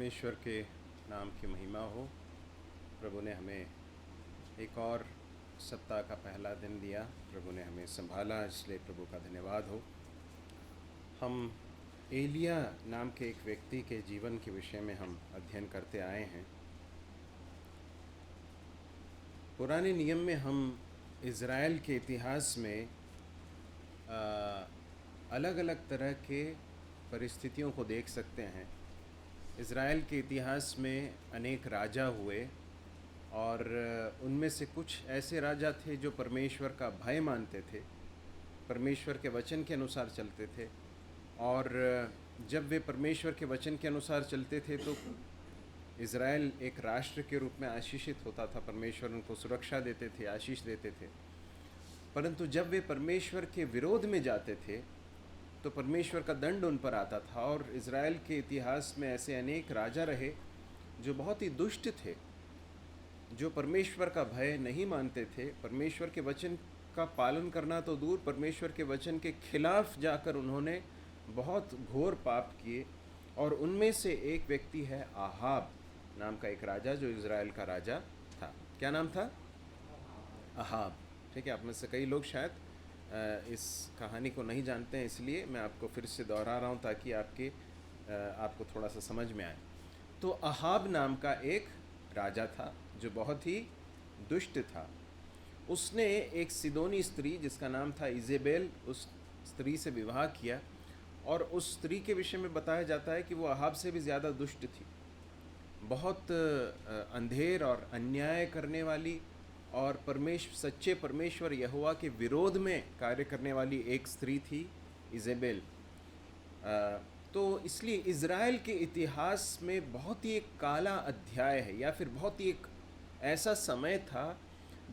परमेश्वर के नाम की महिमा हो। प्रभु ने हमें एक और सप्ताह का पहला दिन दिया, प्रभु ने हमें संभाला, इसलिए प्रभु का धन्यवाद हो। हम एलिया नाम के एक व्यक्ति के जीवन के विषय में हम अध्ययन करते आए हैं। पुराने नियम में हम इज़राइल के इतिहास में अलग अलग तरह के परिस्थितियों को देख सकते हैं। इज़राइल के इतिहास में अनेक राजा हुए और उनमें से कुछ ऐसे राजा थे जो परमेश्वर का भय मानते थे, परमेश्वर के वचन के अनुसार चलते थे। और जब वे परमेश्वर के वचन के अनुसार चलते थे तो इज़राइल एक राष्ट्र के रूप में आशीषित होता था। परमेश्वर उनको सुरक्षा देते थे, आशीष देते थे। परंतु जब वे परमेश्वर के विरोध में जाते थे तो परमेश्वर का दंड उन पर आता था। और इज़राइल के इतिहास में ऐसे अनेक राजा रहे जो बहुत ही दुष्ट थे, जो परमेश्वर का भय नहीं मानते थे। परमेश्वर के वचन का पालन करना तो दूर, परमेश्वर के वचन के खिलाफ जाकर उन्होंने बहुत घोर पाप किए। और उनमें से एक व्यक्ति है आहाब नाम का एक राजा, जो इज़राइल का राजा था। क्या नाम था? आहाब। ठीक है, आप में से कई लोग शायद इस कहानी को नहीं जानते हैं, इसलिए मैं आपको फिर से दोहरा रहा हूँ ताकि आपको थोड़ा सा समझ में आए। तो आहाब नाम का एक राजा था जो बहुत ही दुष्ट था। उसने एक सिदोनी स्त्री जिसका नाम था इजेबेल, उस स्त्री से विवाह किया। और उस स्त्री के विषय में बताया जाता है कि वो आहाब से भी ज़्यादा दुष्ट थी, बहुत अंधेर और अन्याय करने वाली और सच्चे परमेश्वर यहोवा के विरोध में कार्य करने वाली एक स्त्री थी इजेबेल। तो इसलिए इज़राइल के इतिहास में बहुत ही एक काला अध्याय है, या फिर बहुत ही एक ऐसा समय था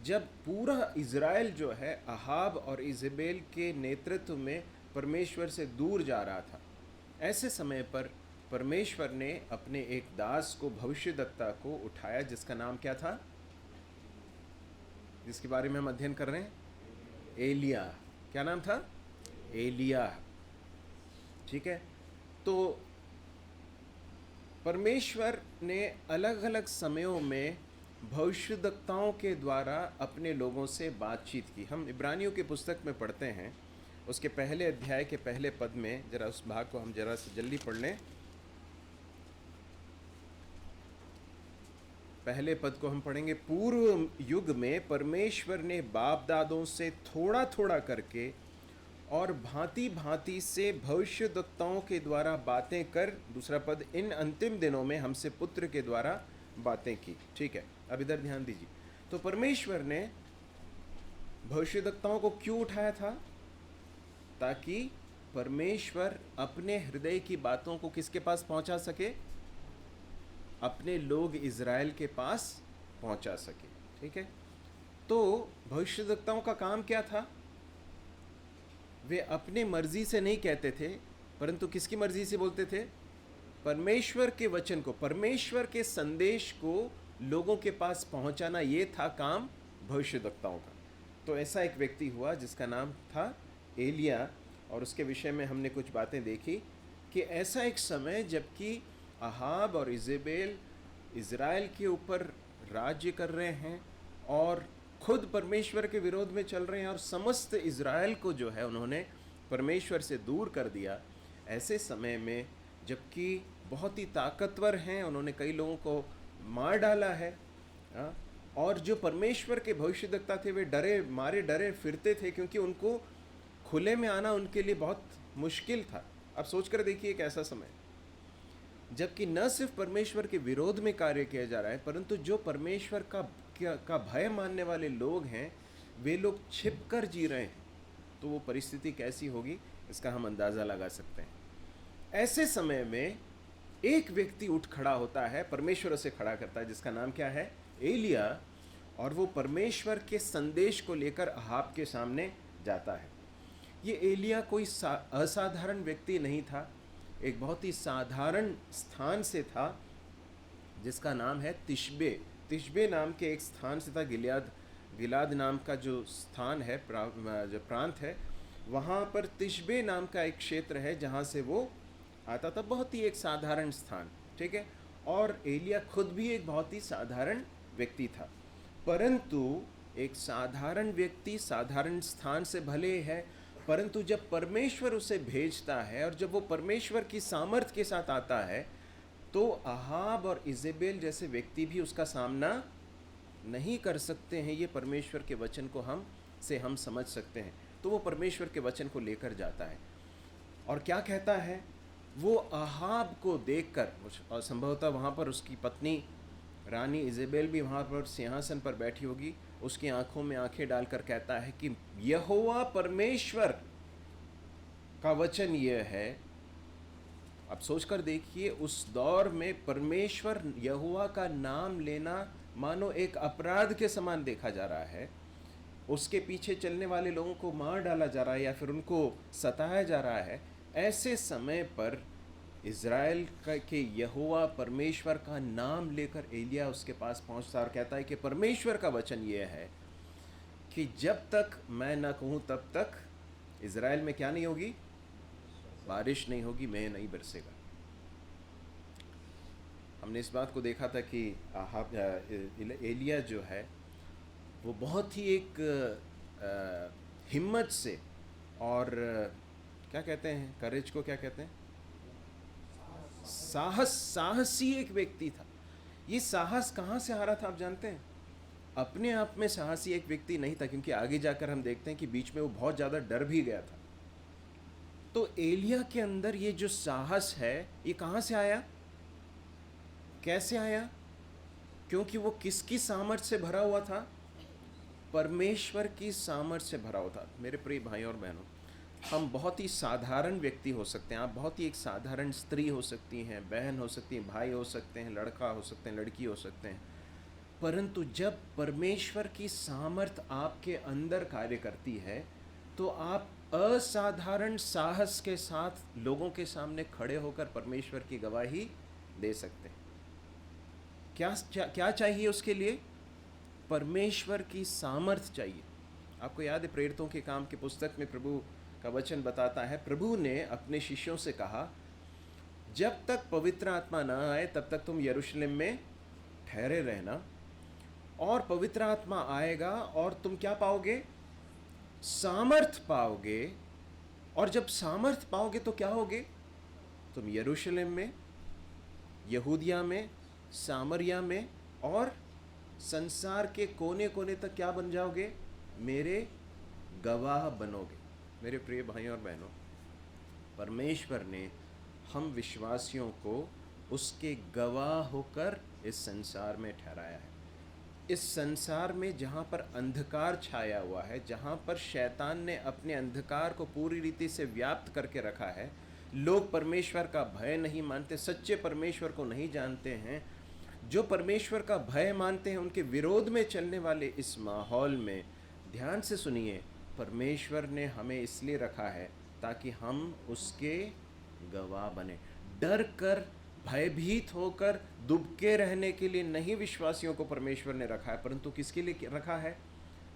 जब पूरा इज़राइल जो है आहाब और इजेबेल के नेतृत्व में परमेश्वर से दूर जा रहा था। ऐसे समय पर परमेश्वर ने अपने एक दास को, भविष्यद्वक्ता को उठाया, जिसका नाम क्या था, जिसके बारे में हम अध्ययन कर रहे हैं? एलिया। क्या नाम था? एलिया। ठीक है, तो परमेश्वर ने अलग अलग समयों में भविष्यद्वक्ताओं के द्वारा अपने लोगों से बातचीत की। हम इब्रानियों की पुस्तक में पढ़ते हैं, उसके पहले अध्याय के पहले पद में, जरा उस भाग को हम जरा से जल्दी पढ़ लें। पहले पद को हम पढ़ेंगे। पूर्व युग में परमेश्वर ने बाप दादों से थोड़ा थोड़ा करके और भांति भांति से भविष्यद्वक्ताओं के द्वारा बातें कर, दूसरा पद, इन अंतिम दिनों में हमसे पुत्र के द्वारा बातें की। ठीक है, अब इधर ध्यान दीजिए। तो परमेश्वर ने भविष्यद्वक्ताओं को क्यों उठाया था? ताकि परमेश्वर अपने हृदय की बातों को किसके पास पहुंचा सके? अपने लोग इज़राइल के पास पहुंचा सके। ठीक है, तो भविष्यद्वक्ताओं का काम क्या था? वे अपने मर्जी से नहीं कहते थे, परंतु किसकी मर्जी से बोलते थे? परमेश्वर के वचन को, परमेश्वर के संदेश को लोगों के पास पहुंचाना, ये था काम भविष्यद्वक्ताओं का। तो ऐसा एक व्यक्ति हुआ जिसका नाम था एलिया, और उसके विषय में हमने कुछ बातें देखी कि ऐसा एक समय जबकि आहाब और इजेबेल इज़राइल के ऊपर राज्य कर रहे हैं और खुद परमेश्वर के विरोध में चल रहे हैं, और समस्त इज़राइल को जो है उन्होंने परमेश्वर से दूर कर दिया। ऐसे समय में जबकि बहुत ही ताकतवर हैं, उन्होंने कई लोगों को मार डाला है, और जो परमेश्वर के भविष्यद्वक्ता थे वे डरे फिरते थे, क्योंकि उनको खुले में आना उनके लिए बहुत मुश्किल था। अब सोच कर देखिए, एक ऐसा समय जबकि न सिर्फ परमेश्वर के विरोध में कार्य किया जा रहा है, परंतु जो परमेश्वर का भय मानने वाले लोग हैं वे लोग छिप कर जी रहे हैं, तो वो परिस्थिति कैसी होगी इसका हम अंदाज़ा लगा सकते हैं। ऐसे समय में एक व्यक्ति उठ खड़ा होता है, परमेश्वर उसे खड़ा करता है, जिसका नाम क्या है? एलिया। और वो परमेश्वर के संदेश को लेकर आहाब के सामने जाता है। ये एलिया कोई असाधारण व्यक्ति नहीं था, एक बहुत ही साधारण स्थान से था, जिसका नाम है तिशबे। तिशबे नाम के एक स्थान से था। गिलाद नाम का जो स्थान है, जो प्रांत है, वहाँ पर तिशबे नाम का एक क्षेत्र है जहाँ से वो आता था। बहुत ही एक साधारण स्थान, ठीक है। और एलिया खुद भी एक बहुत ही साधारण व्यक्ति था, परंतु एक साधारण व्यक्ति साधारण स्थान से भले है, परंतु जब परमेश्वर उसे भेजता है और जब वो परमेश्वर की सामर्थ के साथ आता है, तो अहाब और इजेबेल जैसे व्यक्ति भी उसका सामना नहीं कर सकते हैं। ये परमेश्वर के वचन को हम समझ सकते हैं। तो वो परमेश्वर के वचन को लेकर जाता है और क्या कहता है, वो अहाब को देखकर, और संभवतः वहाँ पर उसकी पत्नी रानी इजेबेल भी वहाँ पर सिंहासन पर बैठी होगी, उसकी आंखों में आंखें डालकर कहता है कि यहोवा परमेश्वर का वचन यह है। अब सोचकर देखिए, उस दौर में परमेश्वर यहोवा का नाम लेना मानो एक अपराध के समान देखा जा रहा है। उसके पीछे चलने वाले लोगों को मार डाला जा रहा है या फिर उनको सताया जा रहा है। ऐसे समय पर इज़राइल के यहोवा परमेश्वर का नाम लेकर एलिया उसके पास पहुंचता और कहता है कि परमेश्वर का वचन यह है कि जब तक मैं न कहूँ तब तक इज़राइल में क्या नहीं होगी, बारिश नहीं होगी, मेंह नहीं बरसेगा। हमने इस बात को देखा था कि एलिया जो है वो बहुत ही एक हिम्मत से और क्या कहते हैं, करेज को क्या कहते हैं, साहसी एक व्यक्ति था। ये साहस कहाँ से आ रहा था आप जानते हैं? अपने आप में साहसी एक व्यक्ति नहीं था, क्योंकि आगे जाकर हम देखते हैं कि बीच में वो बहुत ज़्यादा डर भी गया था। तो एलिया के अंदर ये जो साहस है, ये कहाँ से आया, कैसे आया? क्योंकि वो किसकी सामर्थ से भरा हुआ था? परमेश्वर की सामर्थ से भरा हुआ था। मेरे प्रिय भाई और बहनों, हम बहुत ही साधारण व्यक्ति हो सकते हैं, आप बहुत ही एक साधारण स्त्री हो सकती हैं, बहन हो सकती हैं, भाई हो सकते हैं, लड़का हो सकते हैं, लड़की हो सकते हैं, परंतु जब परमेश्वर की सामर्थ आपके अंदर कार्य करती है तो आप असाधारण साहस के साथ लोगों के सामने खड़े होकर परमेश्वर की गवाही दे सकते हैं। क्या चाहिए उसके लिए? परमेश्वर की सामर्थ चाहिए। आपको याद है, प्रेरितों के काम की पुस्तक में प्रभु का वचन बताता है, प्रभु ने अपने शिष्यों से कहा, जब तक पवित्र आत्मा न आए तब तक तुम यरूशलेम में ठहरे रहना, और पवित्र आत्मा आएगा और तुम क्या पाओगे? सामर्थ पाओगे। और जब सामर्थ पाओगे तो क्या होगे? तुम यरूशलेम में, यहूदिया में, सामरिया में और संसार के कोने कोने तक क्या बन जाओगे? मेरे गवाह बनोगे। मेरे प्रिय भाइयों और बहनों, परमेश्वर ने हम विश्वासियों को उसके गवाह होकर इस संसार में ठहराया है। इस संसार में जहाँ पर अंधकार छाया हुआ है, जहाँ पर शैतान ने अपने अंधकार को पूरी रीति से व्याप्त करके रखा है, लोग परमेश्वर का भय नहीं मानते, सच्चे परमेश्वर को नहीं जानते हैं, जो परमेश्वर का भय मानते हैं उनके विरोध में चलने वाले इस माहौल में ध्यान से सुनिए, परमेश्वर ने हमें इसलिए रखा है ताकि हम उसके गवाह बने। डर कर, भयभीत होकर, दुबके रहने के लिए नहीं विश्वासियों को परमेश्वर ने रखा है, परंतु किसके लिए रखा है?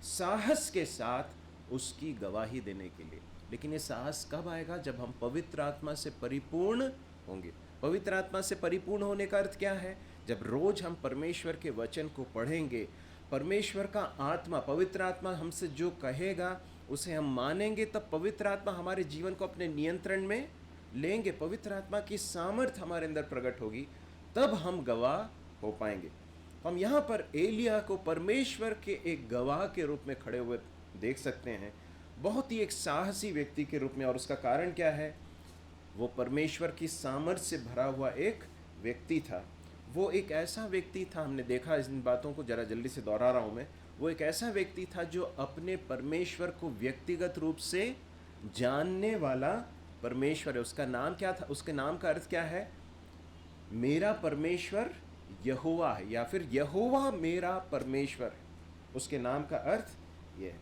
साहस के साथ उसकी गवाही देने के लिए। लेकिन ये साहस कब आएगा? जब हम पवित्र आत्मा से परिपूर्ण होंगे। पवित्र आत्मा से परिपूर्ण होने का अर्थ क्या है? जब रोज हम परमेश्वर के वचन को पढ़ेंगे, परमेश्वर का आत्मा, पवित्र आत्मा हमसे जो कहेगा उसे हम मानेंगे, तब पवित्र आत्मा हमारे जीवन को अपने नियंत्रण में लेंगे, पवित्र आत्मा की सामर्थ हमारे अंदर प्रकट होगी, तब हम गवाह हो पाएंगे। हम यहाँ पर एलिया को परमेश्वर के एक गवाह के रूप में खड़े हुए देख सकते हैं, बहुत ही एक साहसी व्यक्ति के रूप में। और उसका कारण क्या है? वो परमेश्वर की सामर्थ से भरा हुआ एक व्यक्ति था। वो एक ऐसा व्यक्ति था, हमने देखा, इन बातों को जरा जल्दी से दोहरा रहा हूँ मैं, वो एक ऐसा व्यक्ति था जो अपने परमेश्वर को व्यक्तिगत रूप से जानने वाला परमेश्वर है। उसका नाम क्या था? उसके नाम का अर्थ क्या है? मेरा परमेश्वर यहोवा है, या फिर यहोवा मेरा परमेश्वर है। उसके नाम का अर्थ ये है।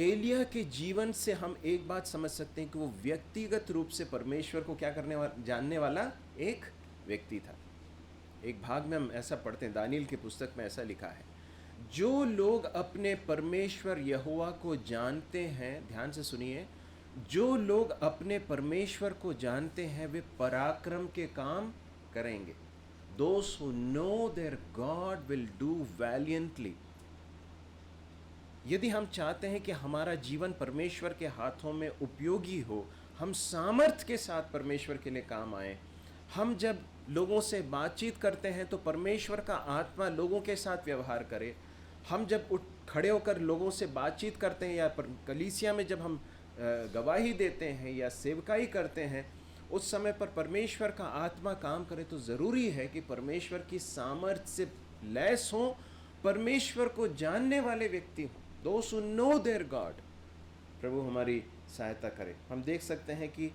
एलिया के जीवन से हम एक बात समझ सकते हैं कि वो व्यक्तिगत रूप से परमेश्वर को क्या करने वाला, जानने वाला एक व्यक्ति था। एक भाग में हम ऐसा पढ़ते हैं, दानियल की पुस्तक में ऐसा लिखा है, जो लोग अपने परमेश्वर यहोवा को जानते हैं, ध्यान से सुनिए, जो लोग अपने परमेश्वर को जानते हैं वे पराक्रम के काम करेंगे। Those who know their God will do valiantly. यदि हम चाहते हैं कि हमारा जीवन परमेश्वर के हाथों में उपयोगी हो, हम सामर्थ्य के साथ परमेश्वर के लिए काम आए, हम जब लोगों से बातचीत करते हैं तो परमेश्वर का आत्मा लोगों के साथ व्यवहार करे, हम जब उठ खड़े होकर लोगों से बातचीत करते हैं या कलीसिया में जब हम गवाही देते हैं या सेवकाई करते हैं, उस समय पर परमेश्वर का आत्मा काम करे, तो ज़रूरी है कि परमेश्वर की सामर्थ्य से लैस हों, परमेश्वर को जानने वाले व्यक्ति हों, those who know their God। प्रभु हमारी सहायता करे। हम देख सकते हैं कि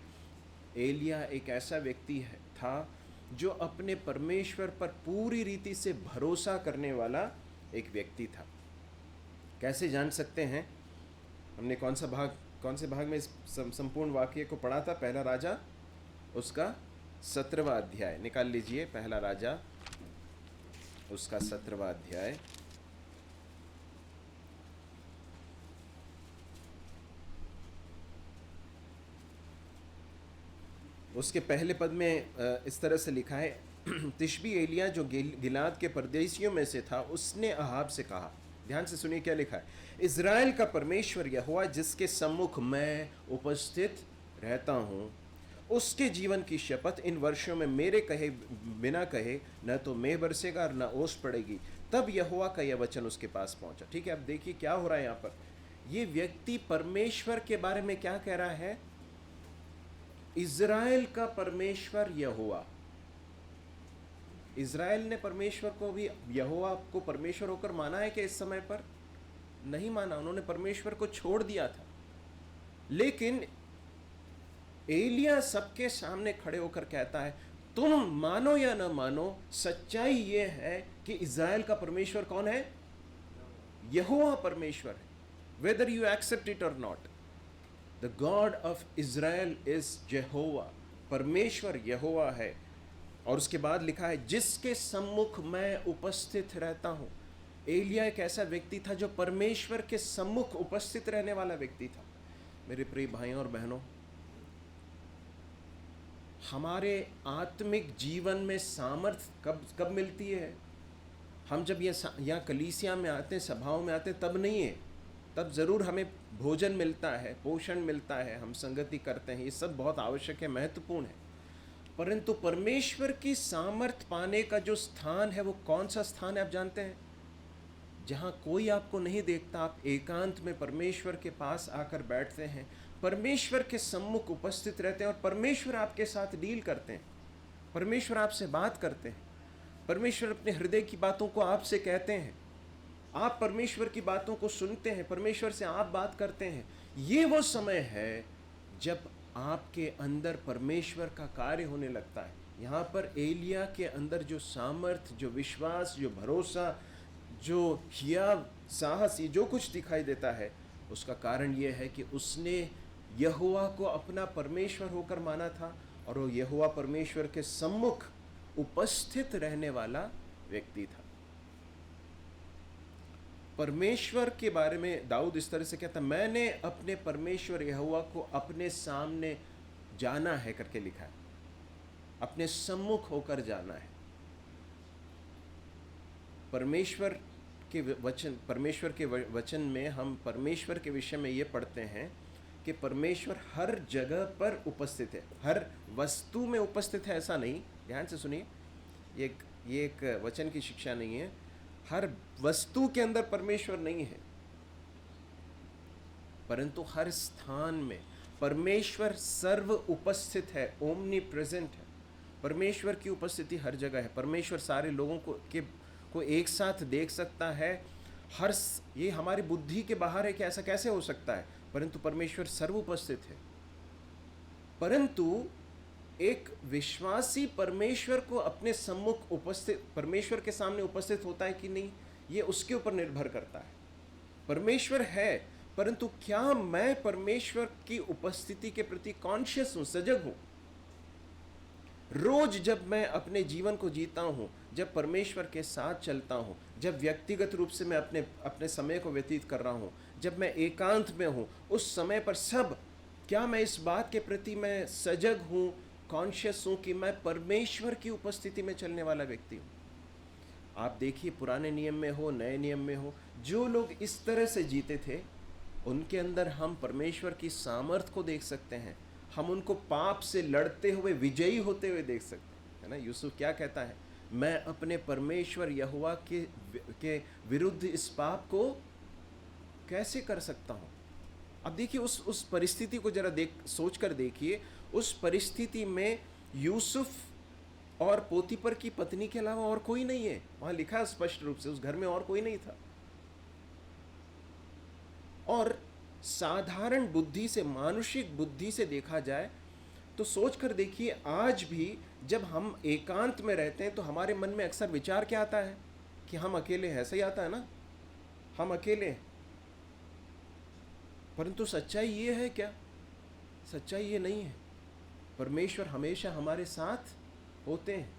एलिया एक ऐसा व्यक्ति था जो अपने परमेश्वर पर पूरी रीति से भरोसा करने वाला एक व्यक्ति था। कैसे जान सकते हैं? हमने कौन से भाग में इस संपूर्ण वाक्य को पढ़ा था? पहला राजा उसका 17वां अध्याय निकाल लीजिए। पहला राजा उसका 17वां अध्याय, उसके पहले पद में इस तरह से लिखा है, तिशबी एलिया जो गिलाद के परदेशियों में से था, उसने अहाब से कहा। ध्यान से सुनिए क्या लिखा है। इज़राइल का परमेश्वर यहोवा जिसके सम्मुख मैं उपस्थित रहता हूँ, उसके जीवन की शपथ, इन वर्षों में मेरे कहे बिना कहे न तो मेघ बरसेगा और न ओस पड़ेगी। तब यहोवा का यह वचन उसके पास पहुंचा। ठीक है, अब देखिए क्या हो रहा है यहाँ पर। ये व्यक्ति परमेश्वर के बारे में क्या कह रहा है? इज़राइल का परमेश्वर यहोवा। इज़राइल ने परमेश्वर को भी, यहोवा को परमेश्वर होकर माना है कि इस समय पर नहीं माना, उन्होंने परमेश्वर को छोड़ दिया था। लेकिन एलिया सबके सामने खड़े होकर कहता है, तुम मानो या न मानो, सच्चाई यह है कि इज़राइल का परमेश्वर कौन है? यहोवा परमेश्वर है। वेदर यू एक्सेप्ट इट और not, the God of Israel is Jehovah. परमेश्वर यहोवा है। और उसके बाद लिखा है, जिसके सम्मुख मैं उपस्थित रहता हूं। एलिया एक ऐसा व्यक्ति था जो परमेश्वर के सम्मुख उपस्थित रहने वाला व्यक्ति था। मेरे प्रिय भाइयों और बहनों, हमारे आत्मिक जीवन में सामर्थ्य कब मिलती है? हम जब यहाँ कलीसिया में आते हैं, सभाओं में आते हैं, तब नहीं है। तब ज़रूर हमें भोजन मिलता है, पोषण मिलता है, हम संगति करते हैं, ये सब बहुत आवश्यक है, महत्वपूर्ण है। परंतु परमेश्वर की सामर्थ्य पाने का जो स्थान है, वो कौन सा स्थान है आप जानते हैं? जहाँ कोई आपको नहीं देखता, आप एकांत में परमेश्वर के पास आकर बैठते हैं, परमेश्वर के सम्मुख उपस्थित रहते हैं और परमेश्वर आपके साथ डील करते हैं, परमेश्वर आपसे बात करते हैं, परमेश्वर अपने हृदय की बातों को आपसे कहते हैं, आप परमेश्वर की बातों को सुनते हैं, परमेश्वर से आप बात करते हैं। ये वो समय है जब आपके अंदर परमेश्वर का कार्य होने लगता है। यहाँ पर एलिया के अंदर जो सामर्थ्य, जो विश्वास, जो भरोसा, जो हिया साहस, ये जो कुछ दिखाई देता है, उसका कारण ये है कि उसने यहोवा को अपना परमेश्वर होकर माना था और वो यहोवा परमेश्वर के सम्मुख उपस्थित रहने वाला व्यक्ति था। परमेश्वर के बारे में दाऊद इस तरह से कहता, मैंने अपने परमेश्वर यहोवा को अपने सामने जाना है करके लिखा है, अपने सम्मुख होकर जाना है। परमेश्वर के वचन में हम परमेश्वर के विषय में ये पढ़ते हैं कि परमेश्वर हर जगह पर उपस्थित है, हर वस्तु में उपस्थित है, ऐसा नहीं। ध्यान से सुनिए, ये एक वचन की शिक्षा नहीं है। हर वस्तु के अंदर परमेश्वर नहीं है, परंतु हर स्थान में परमेश्वर सर्व उपस्थित है, ओमनी प्रेजेंट है। परमेश्वर की उपस्थिति हर जगह है। परमेश्वर सारे लोगों को एक साथ देख सकता है। ये हमारी बुद्धि के बाहर है कि ऐसा कैसे हो सकता है, परंतु परमेश्वर सर्व उपस्थित है। परंतु एक विश्वासी परमेश्वर को अपने सम्मुख उपस्थित, परमेश्वर के सामने उपस्थित होता है कि नहीं, ये उसके ऊपर निर्भर करता है। परमेश्वर है, परंतु क्या मैं परमेश्वर की उपस्थिति के प्रति कॉन्शियस हूं, सजग हूं? रोज जब मैं अपने जीवन को जीता हूं, जब परमेश्वर के साथ चलता हूं, जब व्यक्तिगत रूप से मैं अपने समय को व्यतीत कर रहा हूं, जब मैं एकांत में हूं, उस समय पर सब, क्या मैं इस बात के प्रति मैं सजग हूं कॉन्शियस हूं कि मैं परमेश्वर की उपस्थिति में चलने वाला व्यक्ति हूं। आप देखिए, पुराने नियम में हो, नए नियम में हो, जो लोग इस तरह से जीते थे, उनके अंदर हम परमेश्वर की सामर्थ को देख सकते हैं। हम उनको पाप से लड़ते हुए विजयी होते हुए देख सकते हैं, है ना। यूसुफ क्या कहता है, मैं अपने परमेश्वर यहोवा के विरुद्ध इस पाप को कैसे कर सकता हूं। अब देखिए, उस परिस्थिति को जरा सोच कर देखिए। उस परिस्थिति में यूसुफ और पोतीपर की पत्नी के अलावा और कोई नहीं है। वहां लिखा है स्पष्ट रूप से, उस घर में और कोई नहीं था। और साधारण बुद्धि से, मानुषिक बुद्धि से देखा जाए तो सोच कर देखिए, आज भी जब हम एकांत में रहते हैं तो हमारे मन में अक्सर विचार क्या आता है कि हम अकेले हैं। सही आता है ना, हम अकेले हैं। परंतु सच्चाई ये है क्या? सच्चाई ये नहीं है। परमेश्वर हमेशा हमारे साथ होते हैं,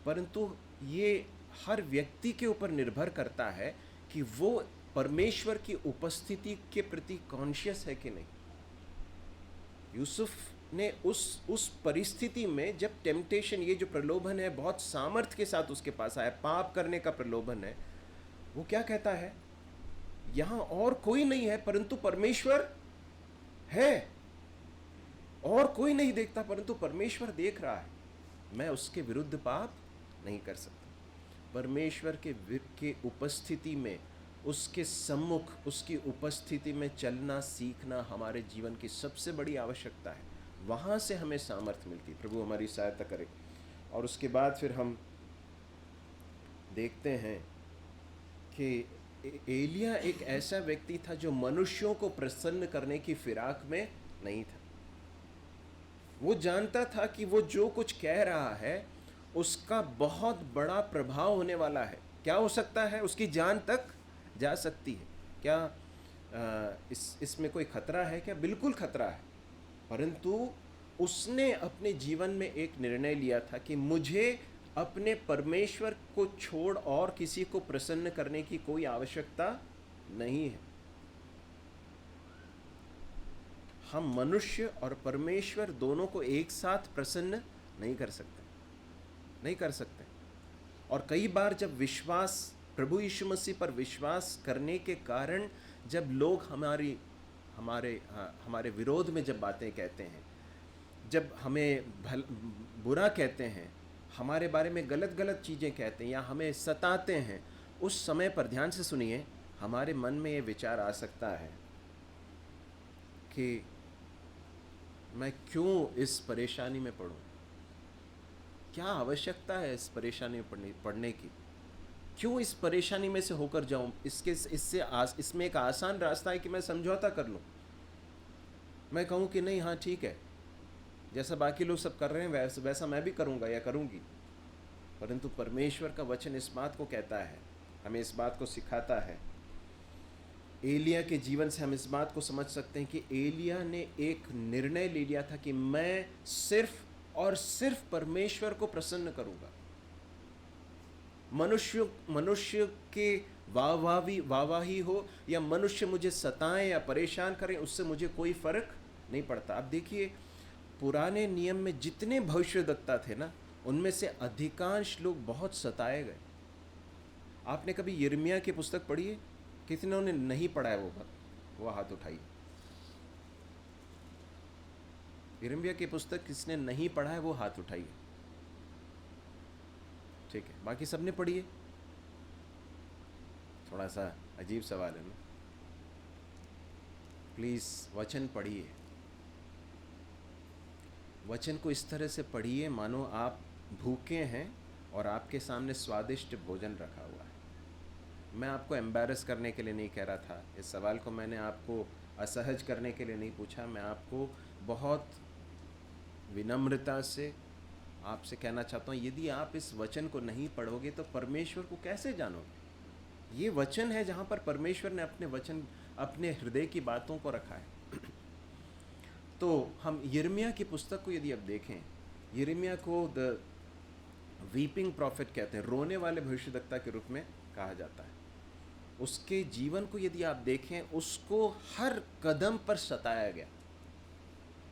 परंतु ये हर व्यक्ति के ऊपर निर्भर करता है कि वो परमेश्वर की उपस्थिति के प्रति कॉन्शियस है कि नहीं। यूसुफ ने उस परिस्थिति में, जब टेम्पटेशन, ये जो प्रलोभन है बहुत सामर्थ्य के साथ उसके पास आया, पाप करने का प्रलोभन है, वो क्या कहता है, यहां और कोई नहीं है परंतु परमेश्वर है। और कोई नहीं देखता परंतु परमेश्वर देख रहा है। मैं उसके विरुद्ध पाप नहीं कर सकता। परमेश्वर के उपस्थिति में, उसके सम्मुख, उसकी उपस्थिति में चलना सीखना हमारे जीवन की सबसे बड़ी आवश्यकता है। वहाँ से हमें सामर्थ्य मिलती है। प्रभु हमारी सहायता करे। और उसके बाद फिर हम देखते हैं कि एलिया एक ऐसा व्यक्ति था जो मनुष्यों को प्रसन्न करने की फिराक में नहीं था। वो जानता था कि वो जो कुछ कह रहा है उसका बहुत बड़ा प्रभाव होने वाला है। क्या हो सकता है? उसकी जान तक जा सकती है। क्या इसमें कोई खतरा है? क्या बिल्कुल खतरा है। परंतु उसने अपने जीवन में एक निर्णय लिया था कि मुझे अपने परमेश्वर को छोड़ और किसी को प्रसन्न करने की कोई आवश्यकता नहीं है। हम मनुष्य और परमेश्वर दोनों को एक साथ प्रसन्न नहीं कर सकते, नहीं कर सकते। और कई बार जब विश्वास, प्रभु यीशु मसीह पर विश्वास करने के कारण जब लोग हमारे विरोध में जब बातें कहते हैं, जब हमें बुरा कहते हैं, हमारे बारे में गलत गलत चीज़ें कहते हैं या हमें सताते हैं, उस समय पर ध्यान से सुनिए, हमारे मन में ये विचार आ सकता है कि मैं क्यों इस परेशानी में पड़ूं? क्या आवश्यकता है इस परेशानी में पड़ने की? क्यों इस परेशानी में से होकर जाऊं? इसमें एक आसान रास्ता है कि मैं समझौता कर लूं। मैं कहूं कि नहीं, हाँ ठीक है, जैसा बाकी लोग सब कर रहे हैं वैसा मैं भी करूंगा या करूंगी। परंतु परमेश्वर का वचन इस बात को कहता है, हमें इस बात को सिखाता है। एलिया के जीवन से हम इस बात को समझ सकते हैं कि एलिया ने एक निर्णय ले लिया था कि मैं सिर्फ और सिर्फ परमेश्वर को प्रसन्न करूंगा। मनुष्य के वाहवाही हो या मनुष्य मुझे सताएं या परेशान करें, उससे मुझे कोई फर्क नहीं पड़ता। अब देखिए, पुराने नियम में जितने भविष्यद्वक्ता थे ना, उनमें से अधिकांश लोग बहुत सताए गए। आपने कभी यिर्मयाह की पुस्तक पढ़ी है? कितनों ने नहीं पढ़ा है? वो हाथ उठाइए। यिर्मयाह की पुस्तक किसने नहीं पढ़ा है वो हाथ उठाइए। ठीक है, बाकी सबने पढ़ी है? थोड़ा सा अजीब सवाल है ना। प्लीज़ वचन पढ़िए। वचन को इस तरह से पढ़िए मानो आप भूखे हैं और आपके सामने स्वादिष्ट भोजन रखा हुआ है। मैं आपको एम्बैरस करने के लिए नहीं कह रहा था। इस सवाल को मैंने आपको असहज करने के लिए नहीं पूछा। मैं आपको बहुत विनम्रता से आपसे कहना चाहता हूँ, यदि आप इस वचन को नहीं पढ़ोगे तो परमेश्वर को कैसे जानोगे? ये वचन है जहाँ पर परमेश्वर ने अपने हृदय की बातों को रखा है। तो हम यिर्मयाह की पुस्तक को यदि आप देखें, यिर्मयाह को द वीपिंग प्रॉफिट कहते हैं, रोने वाले भविष्यद्वक्ता के रूप में कहा जाता है। उसके जीवन को यदि आप देखें, उसको हर कदम पर सताया गया।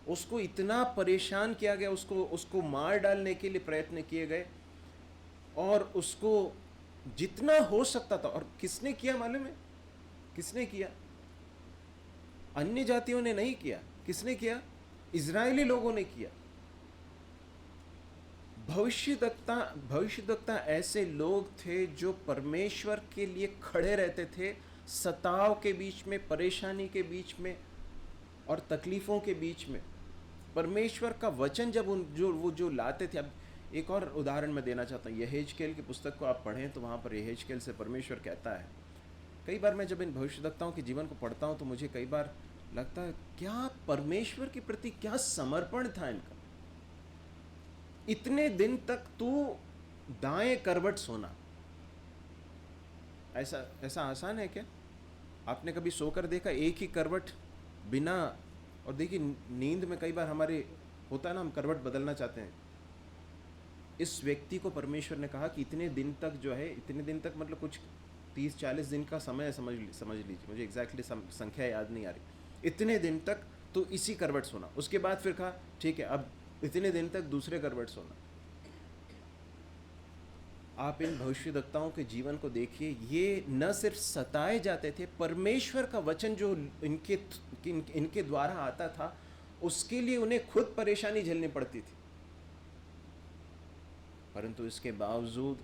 उसको इतना परेशान किया गया, उसको उसको मार डालने के लिए प्रयत्न किए गए, और उसको जितना हो सकता था। और किसने किया मालूम है? किसने किया? अन्य जातियों ने नहीं किया। किसने किया? इजरायली लोगों ने किया। भविष्यद्वक्ता ऐसे लोग थे जो परमेश्वर के लिए खड़े रहते थे, सताव के बीच में, परेशानी के बीच में और तकलीफों के बीच में। परमेश्वर का वचन जब वो जो लाते थे। अब एक और उदाहरण मैं देना चाहता हूँ। यहेजकेल की पुस्तक को आप पढ़ें तो वहाँ पर यहेजकेल से परमेश्वर कहता है। कई बार मैं जब इन भविष्यद्वक्ताओं के जीवन को पढ़ता हूँ तो मुझे कई बार लगता है क्या परमेश्वर के प्रति क्या समर्पण था इनका। इतने दिन तक तू दाएं करवट सोना, ऐसा ऐसा आसान है क्या? आपने कभी सोकर देखा एक ही करवट बिना? और देखिए नींद में कई बार हमारे होता है ना, हम करवट बदलना चाहते हैं। इस व्यक्ति को परमेश्वर ने कहा कि इतने दिन तक जो है, इतने दिन तक मतलब कुछ 30-40 दिन का समय है, समझ लीजिए, मुझे एग्जैक्टली संख्या याद नहीं आ रही। इतने दिन तक तो इसी करवट सोना। उसके बाद फिर कहा ठीक है अब इतने दिन तक दूसरे करवट सोना। आप इन भविष्यद्वक्ताओं के जीवन को देखिए, ये न सिर्फ सताए जाते थे, परमेश्वर का वचन जो इनके द्वारा आता था उसके लिए उन्हें खुद परेशानी झेलनी पड़ती थी, परंतु इसके बावजूद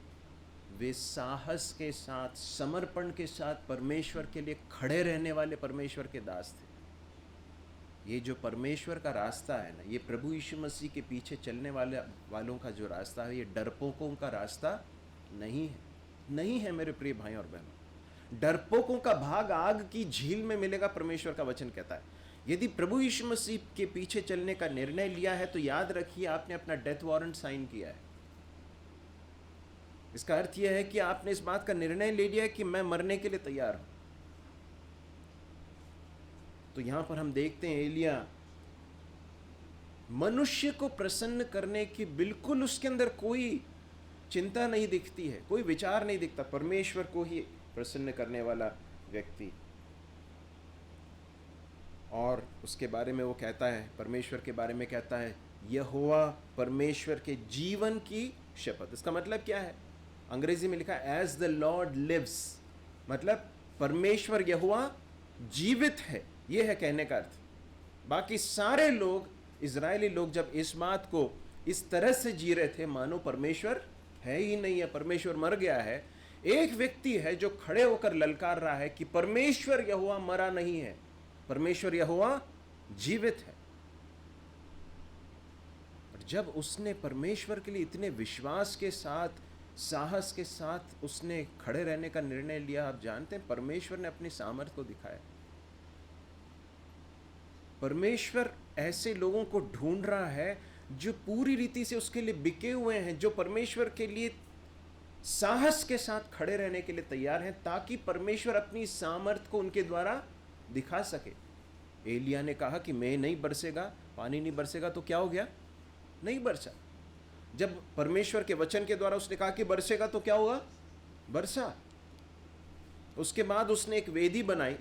वे साहस के साथ, समर्पण के साथ परमेश्वर के लिए खड़े रहने वाले परमेश्वर के दास थे। ये जो परमेश्वर का रास्ता है ना, ये प्रभु यीशु मसीह के पीछे चलने वालों का जो रास्ता है, ये डरपोकों का रास्ता नहीं है। नहीं है मेरे प्रिय भाई और बहनों। डरपोकों का भाग आग की झील में मिलेगा, परमेश्वर का वचन कहता है। यदि प्रभु यीशु मसीह के पीछे चलने का निर्णय लिया है तो याद रखिए आपने अपना डेथ वारंट साइन किया है। इसका अर्थ यह है कि आपने इस बात का निर्णय ले लिया है कि मैं मरने के लिए तैयार हूं। तो यहां पर हम देखते हैं एलिया मनुष्य को प्रसन्न करने की बिल्कुल उसके अंदर कोई चिंता नहीं दिखती है, कोई विचार नहीं दिखता। परमेश्वर को ही प्रसन्न करने वाला व्यक्ति। और उसके बारे में वो कहता है, परमेश्वर के बारे में कहता है, यहोवा परमेश्वर के जीवन की शपथ। इसका मतलब क्या है? अंग्रेजी में लिखा है एज द लॉर्ड लिव्स, मतलब परमेश्वर यहोवा जीवित है, यह है कहने का अर्थ। बाकी सारे लोग, इजरायली लोग जब इस बात को इस तरह से जी रहे थे मानो परमेश्वर है ही नहीं है, परमेश्वर मर गया है। एक व्यक्ति है जो खड़े होकर ललकार रहा है कि परमेश्वर यहोवा मरा नहीं है, परमेश्वर यहोवा जीवित है। और जब उसने परमेश्वर के लिए इतने विश्वास के साथ, साहस के साथ उसने खड़े रहने का निर्णय लिया, आप जानते हैं परमेश्वर ने अपनी सामर्थ को दिखाया। परमेश्वर ऐसे लोगों को ढूंढ रहा है जो पूरी रीति से उसके लिए बिके हुए हैं, जो परमेश्वर के लिए साहस के साथ खड़े रहने के लिए तैयार हैं, ताकि परमेश्वर अपनी सामर्थ को उनके द्वारा दिखा सके। एलिया ने कहा कि मैं नहीं बरसेगा, पानी नहीं बरसेगा, तो क्या हो गया? नहीं बरसा। जब परमेश्वर के वचन के द्वारा उसने कहा कि बरसेगा तो क्या होगा? बरसा। उसके बाद उसने एक वेदी बनाई,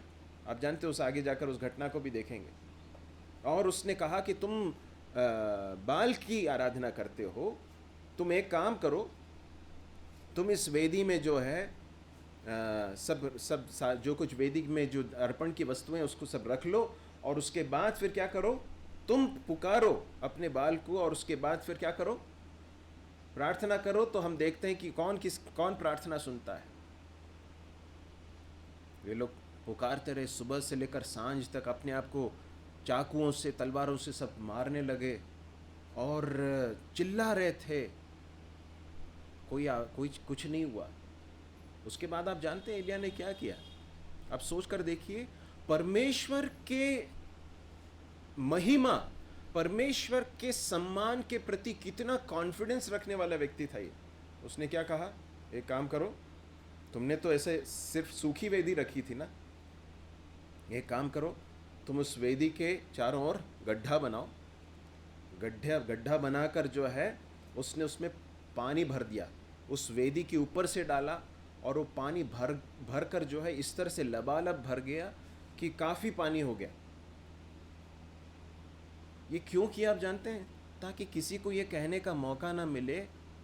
आप जानते हो, उस आगे जाकर उस घटना को भी देखेंगे। और उसने कहा कि तुम बाल की आराधना करते हो, तुम एक काम करो, तुम इस वेदी में जो है सब जो कुछ वेदी में जो अर्पण की वस्तुएं उसको सब रख लो, और उसके बाद फिर क्या करो? तुम पुकारो अपने बाल को, और उसके बाद फिर क्या करो? प्रार्थना करो। तो हम देखते हैं कि कौन प्रार्थना सुनता है। वे लोग पुकारते रहे सुबह से लेकर सांझ तक, अपने आप को चाकुओं से, तलवारों से सब मारने लगे और चिल्ला रहे थे। कोई कुछ नहीं हुआ। उसके बाद आप जानते हैं एलिया ने क्या किया? आप सोच कर देखिए, परमेश्वर के महिमा, परमेश्वर के सम्मान के प्रति कितना कॉन्फिडेंस रखने वाला व्यक्ति था ये। उसने क्या कहा? एक काम करो, तुमने तो ऐसे सिर्फ सूखी वेदी रखी थी ना, एक काम करो, तुम उस वेदी के चारों ओर गड्ढा बनाओ। गड्ढा बनाकर जो है उसने उसमें पानी भर दिया, उस वेदी के ऊपर से डाला, और वो पानी भर कर जो है इस तरह से लबालब भर गया कि काफ़ी पानी हो गया। ये क्यों किया आप जानते हैं? ताकि किसी को ये कहने का मौका ना मिले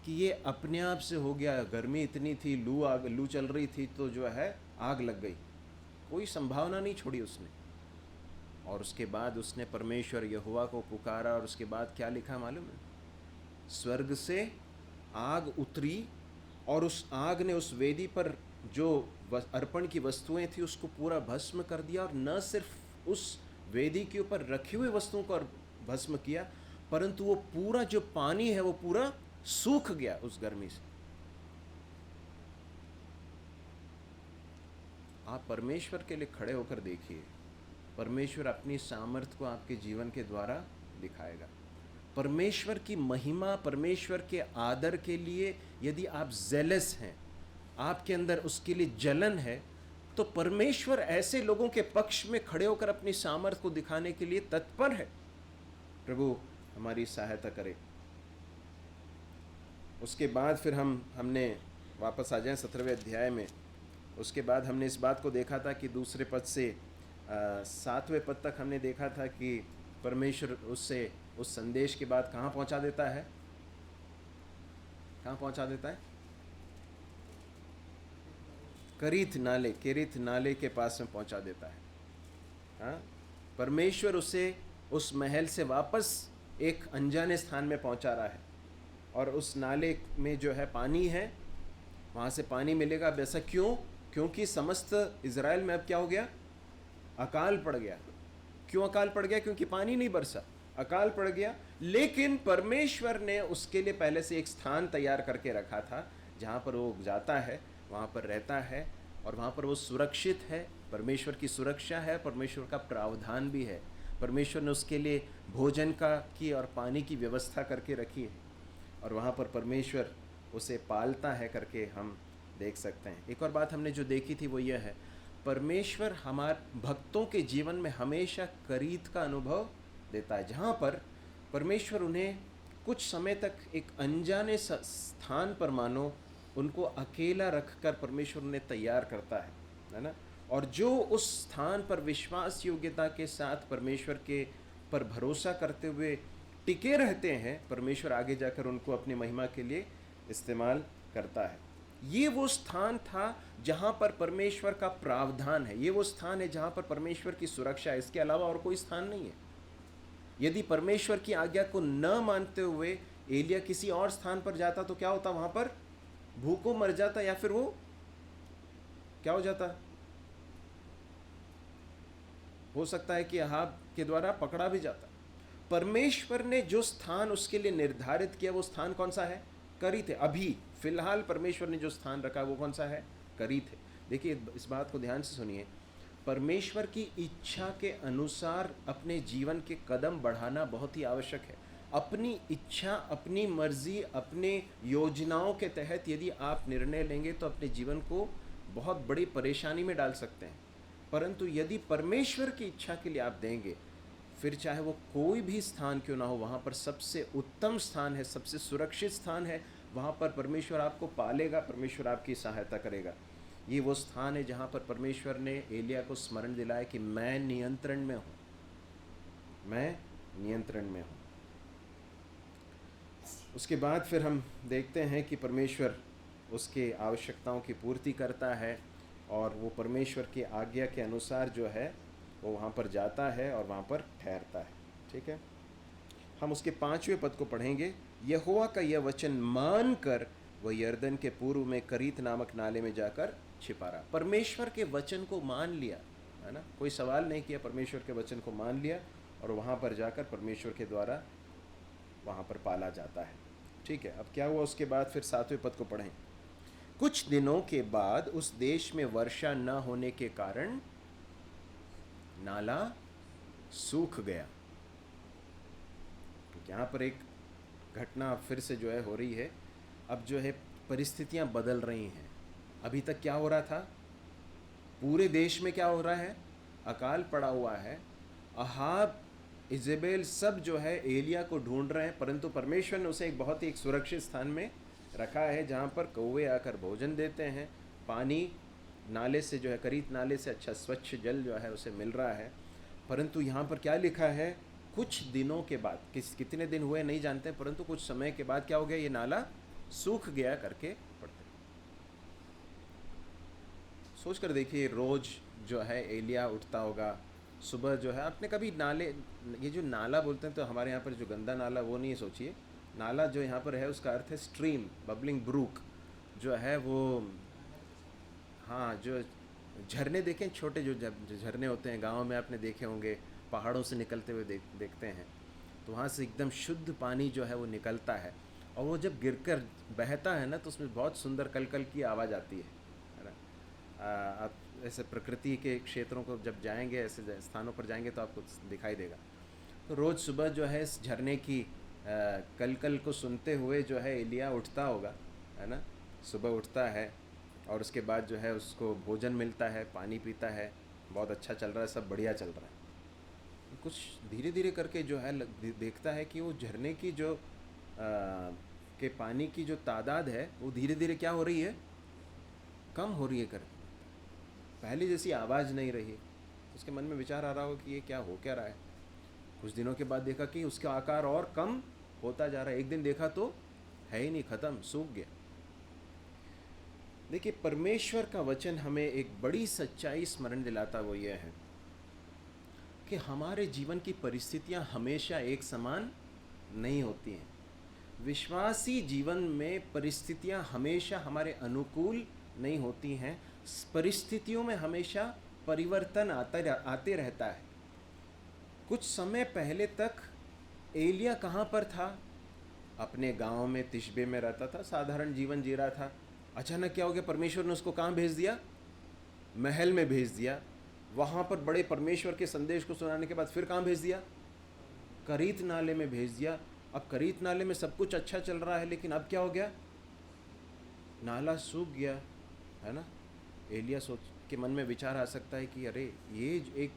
कि ये अपने आप से हो गया, गर्मी इतनी थी, लू चल रही थी तो जो है आग लग गई। कोई संभावना नहीं छोड़ी उसने। और उसके बाद उसने परमेश्वर यहोवा को पुकारा, और उसके बाद क्या लिखा मालूम है? स्वर्ग से आग उतरी और उस आग ने उस वेदी पर जो अर्पण की वस्तुएं थी उसको पूरा भस्म कर दिया। और न सिर्फ उस वेदी के ऊपर रखी हुई वस्तुओं को भस्म किया, परंतु वो पूरा जो पानी है वो पूरा सूख गया उस गर्मी से। आप परमेश्वर के लिए खड़े होकर देखिए, परमेश्वर अपनी सामर्थ्य को आपके जीवन के द्वारा दिखाएगा। परमेश्वर की महिमा, परमेश्वर के आदर के लिए यदि आप जेलस हैं, आपके अंदर उसके लिए जलन है, तो परमेश्वर ऐसे लोगों के पक्ष में खड़े होकर अपनी सामर्थ्य को दिखाने के लिए तत्पर है। प्रभु हमारी सहायता करे। उसके बाद फिर हमने वापस आ जाएं 17वें अध्याय में। उसके बाद हमने इस बात को देखा था कि दूसरे पद से 7वें पद तक हमने देखा था कि परमेश्वर उससे उस संदेश के बाद कहाँ पहुँचा देता है? कहाँ पहुँचा देता है? केरीत नाले के पास में पहुँचा देता है। हाँ, परमेश्वर उसे उस महल से वापस एक अनजाने स्थान में पहुँचा रहा है, और उस नाले में जो है पानी है, वहाँ से पानी मिलेगा। अब ऐसा क्यों? क्योंकि समस्त इज़राइल में अब क्या हो गया? अकाल पड़ गया। क्यों अकाल पड़ गया? क्योंकि पानी नहीं बरसा, अकाल पड़ गया। लेकिन परमेश्वर ने उसके लिए पहले से एक स्थान तैयार करके रखा था, जहाँ पर वो जाता है, वहाँ पर रहता है, और वहाँ पर वो सुरक्षित है। परमेश्वर की सुरक्षा है, परमेश्वर का प्रावधान भी है। परमेश्वर ने उसके लिए भोजन की और पानी की व्यवस्था करके रखी है, और वहाँ पर परमेश्वर उसे पालता है करके हम देख सकते हैं। एक और बात हमने जो देखी थी वो यह है, परमेश्वर हमारे भक्तों के जीवन में हमेशा करीत का अनुभव देता है, जहाँ पर परमेश्वर उन्हें कुछ समय तक एक अनजाने स्थान पर मानो उनको अकेला रखकर परमेश्वर उन्हें तैयार करता है ना। और जो उस स्थान पर विश्वास योग्यता के साथ परमेश्वर के पर भरोसा करते हुए टिके रहते हैं, परमेश्वर आगे जाकर उनको अपनी महिमा के लिए इस्तेमाल करता है। ये वो स्थान था जहाँ पर परमेश्वर का प्रावधान है, ये वो स्थान है जहाँ पर परमेश्वर की सुरक्षा है। इसके अलावा और कोई स्थान नहीं है। यदि परमेश्वर की आज्ञा को न मानते हुए एलिया किसी और स्थान पर जाता तो क्या होता? वहाँ पर भूखों मर जाता, या फिर वो क्या हो जाता? हो सकता है कि अहाब के द्वारा पकड़ा भी जाता। परमेश्वर ने जो स्थान उसके लिए निर्धारित किया वो स्थान कौन सा है? करीत है। अभी फिलहाल परमेश्वर ने जो स्थान रखा वो कौन सा है? करीत है। देखिए इस बात को ध्यान से सुनिए, परमेश्वर की इच्छा के अनुसार अपने जीवन के कदम बढ़ाना बहुत ही आवश्यक है। अपनी इच्छा, अपनी मर्जी, अपने योजनाओं के तहत यदि आप निर्णय लेंगे तो अपने जीवन को बहुत बड़ी परेशानी में डाल सकते हैं। परंतु यदि परमेश्वर की इच्छा के लिए आप देंगे, फिर चाहे वो कोई भी स्थान क्यों ना हो, वहाँ पर सबसे उत्तम स्थान है, सबसे सुरक्षित स्थान है। वहाँ पर परमेश्वर आपको पालेगा, परमेश्वर आपकी सहायता करेगा। ये वो स्थान है जहाँ पर परमेश्वर ने एलिया को स्मरण दिलाया कि मैं नियंत्रण में हूँ, मैं नियंत्रण में हूँ। उसके बाद फिर हम देखते हैं कि परमेश्वर उसके आवश्यकताओं की पूर्ति करता है, और वो परमेश्वर की आज्ञा के अनुसार जो है वो वहाँ पर जाता है और वहाँ पर ठहरता है। ठीक है, हम उसके 5वें पद को पढ़ेंगे। यहोवा का यह वचन मानकर वह यर्दन के पूर्व में करीत नामक नाले में जाकर छिपा रहा। परमेश्वर के वचन को मान लिया, है ना, कोई सवाल नहीं किया, परमेश्वर के वचन को मान लिया, और वहाँ पर जाकर परमेश्वर के द्वारा वहाँ पर पाला जाता है। ठीक है, अब क्या हुआ उसके बाद? फिर 7वें पद को पढ़ें। कुछ दिनों के बाद उस देश में वर्षा न होने के कारण नाला सूख गया। यहाँ पर एक घटना फिर से जो है हो रही है। अब जो है परिस्थितियाँ बदल रही हैं। अभी तक क्या हो रहा था? पूरे देश में क्या हो रहा है? अकाल पड़ा हुआ है। अहाब, इजेबेल सब जो है एलिया को ढूंढ रहे हैं, परंतु परमेश्वर ने उसे एक बहुत ही एक सुरक्षित स्थान में रखा है, जहाँ पर कौवे आकर भोजन देते हैं। पानी नाले से जो है, करीत नाले से अच्छा स्वच्छ जल जो है उसे मिल रहा है। परंतु यहाँ पर क्या लिखा है? कुछ दिनों के बाद, कितने दिन हुए नहीं जानते, परंतु कुछ समय के बाद क्या हो गया, ये नाला सूख गया करके पढ़ते। सोच कर देखिए, रोज जो है एलिया उठता होगा सुबह, जो है आपने कभी नाले, ये जो नाला बोलते हैं तो हमारे यहाँ पर जो गंदा नाला वो नहीं सोचिए, नाला जो यहाँ पर है उसका अर्थ है स्ट्रीम, बबलिंग ब्रूक जो है वो, हाँ, जो झरने देखें छोटे, जो झरने होते हैं गाँव में आपने देखे होंगे, पहाड़ों से निकलते हुए देखते हैं, तो वहाँ से एकदम शुद्ध पानी जो है वो निकलता है, और वो जब गिरकर बहता है ना तो उसमें बहुत सुंदर कल कल की आवाज़ आती है ना। आप ऐसे प्रकृति के क्षेत्रों को जब जाएंगे, ऐसे स्थानों पर जाएंगे तो आपको दिखाई देगा। तो रोज़ सुबह जो है इस झरने की कल कल को सुनते हुए जो है एलिया उठता होगा, है ना, सुबह उठता है, और उसके बाद जो है उसको भोजन मिलता है, पानी पीता है, बहुत अच्छा चल रहा है, सब बढ़िया चल रहा है। कुछ धीरे धीरे करके जो है देखता है कि वो झरने की जो के पानी की जो तादाद है वो धीरे धीरे क्या हो रही है, कम हो रही है कर, पहले जैसी आवाज़ नहीं रही। उसके मन में विचार आ रहा हो कि ये क्या हो क्या रहा है। कुछ दिनों के बाद देखा कि उसका आकार और कम होता जा रहा है। एक दिन देखा तो है ही नहीं, ख़त्म, सूख गया। देखिए, परमेश्वर का वचन हमें एक बड़ी सच्चाई स्मरण दिलाता, वो ये है कि हमारे जीवन की परिस्थितियां हमेशा एक समान नहीं होती हैं। विश्वासी जीवन में परिस्थितियां हमेशा हमारे अनुकूल नहीं होती हैं। परिस्थितियों में हमेशा परिवर्तन आते रहता है। कुछ समय पहले तक एलिया कहाँ पर था? अपने गांव में तिशबे में रहता था, साधारण जीवन जी रहा था। अचानक क्या हो गया? परमेश्वर ने उसको कहाँ भेज दिया? महल में भेज दिया। वहाँ पर बड़े परमेश्वर के संदेश को सुनाने के बाद फिर कहाँ भेज दिया? करीत नाले में भेज दिया। अब करीत नाले में सब कुछ अच्छा चल रहा है, लेकिन अब क्या हो गया? नाला सूख गया, है ना। एलिया सोच के मन में विचार आ सकता है कि अरे, ये एक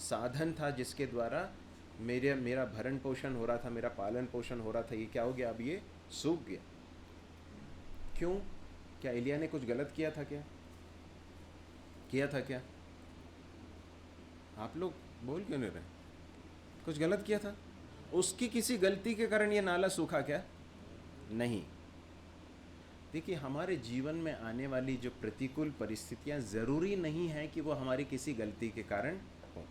साधन था जिसके द्वारा मेरा भरण पोषण हो रहा था, मेरा पालन पोषण हो रहा था, ये क्या हो गया? अब ये सूख गया। क्यों? क्या एलिया ने कुछ गलत किया था? क्या? आप लोग बोल क्यों नहीं रहे? कुछ गलत किया था? उसकी किसी गलती के कारण ये नाला सूखा क्या? नहीं। देखिए, हमारे जीवन में आने वाली जो प्रतिकूल परिस्थितियां ज़रूरी नहीं है कि वो हमारी किसी गलती के कारण हो।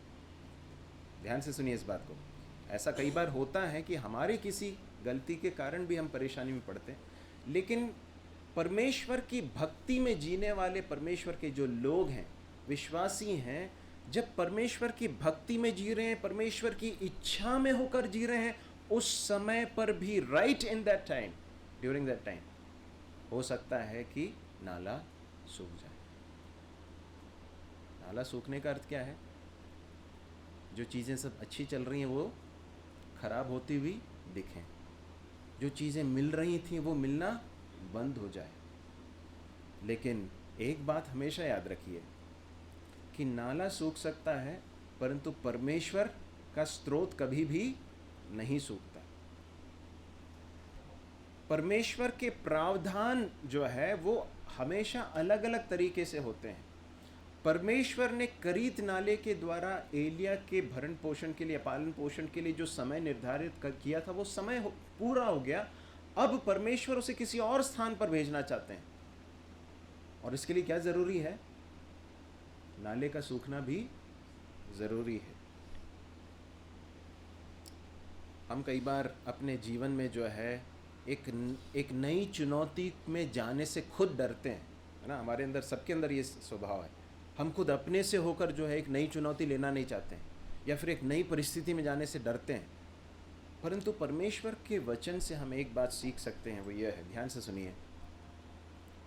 ध्यान से सुनिए इस बात को। ऐसा कई बार होता है कि हमारे किसी गलती के कारण भी हम परेशानी में पड़ते हैं, लेकिन परमेश्वर की भक्ति में जीने वाले परमेश्वर के जो लोग हैं, विश्वासी हैं, जब परमेश्वर की भक्ति में जी रहे हैं, परमेश्वर की इच्छा में होकर जी रहे हैं, उस समय पर भी right in that time, during that time, हो सकता है कि नाला सूख जाए। नाला सूखने का अर्थ क्या है? जो चीज़ें सब अच्छी चल रही हैं वो खराब होती हुई दिखें, जो चीज़ें मिल रही थी वो मिलना बंद हो जाए। लेकिन एक बात हमेशा याद रखिए कि नाला सूख सकता है, परंतु परमेश्वर का स्रोत कभी भी नहीं सूखता। परमेश्वर के प्रावधान जो है वो हमेशा अलग अलग तरीके से होते हैं। परमेश्वर ने करीत नाले के द्वारा एलिया के भरण पोषण के लिए, पालन पोषण के लिए जो समय निर्धारित किया था, वो समय पूरा हो गया। अब परमेश्वर उसे किसी और स्थान पर भेजना चाहते हैं, और इसके लिए क्या जरूरी है? नाले का सूखना भी जरूरी है। हम कई बार अपने जीवन में जो है एक नई चुनौती में जाने से खुद डरते हैं, है ना। हमारे अंदर, सबके अंदर ये स्वभाव है। हम खुद अपने से होकर जो है एक नई चुनौती लेना नहीं चाहते हैं, या फिर एक नई परिस्थिति में जाने से डरते हैं। परंतु परमेश्वर के वचन से हम एक बात सीख सकते हैं, वो ये है, ध्यान से सुनिए।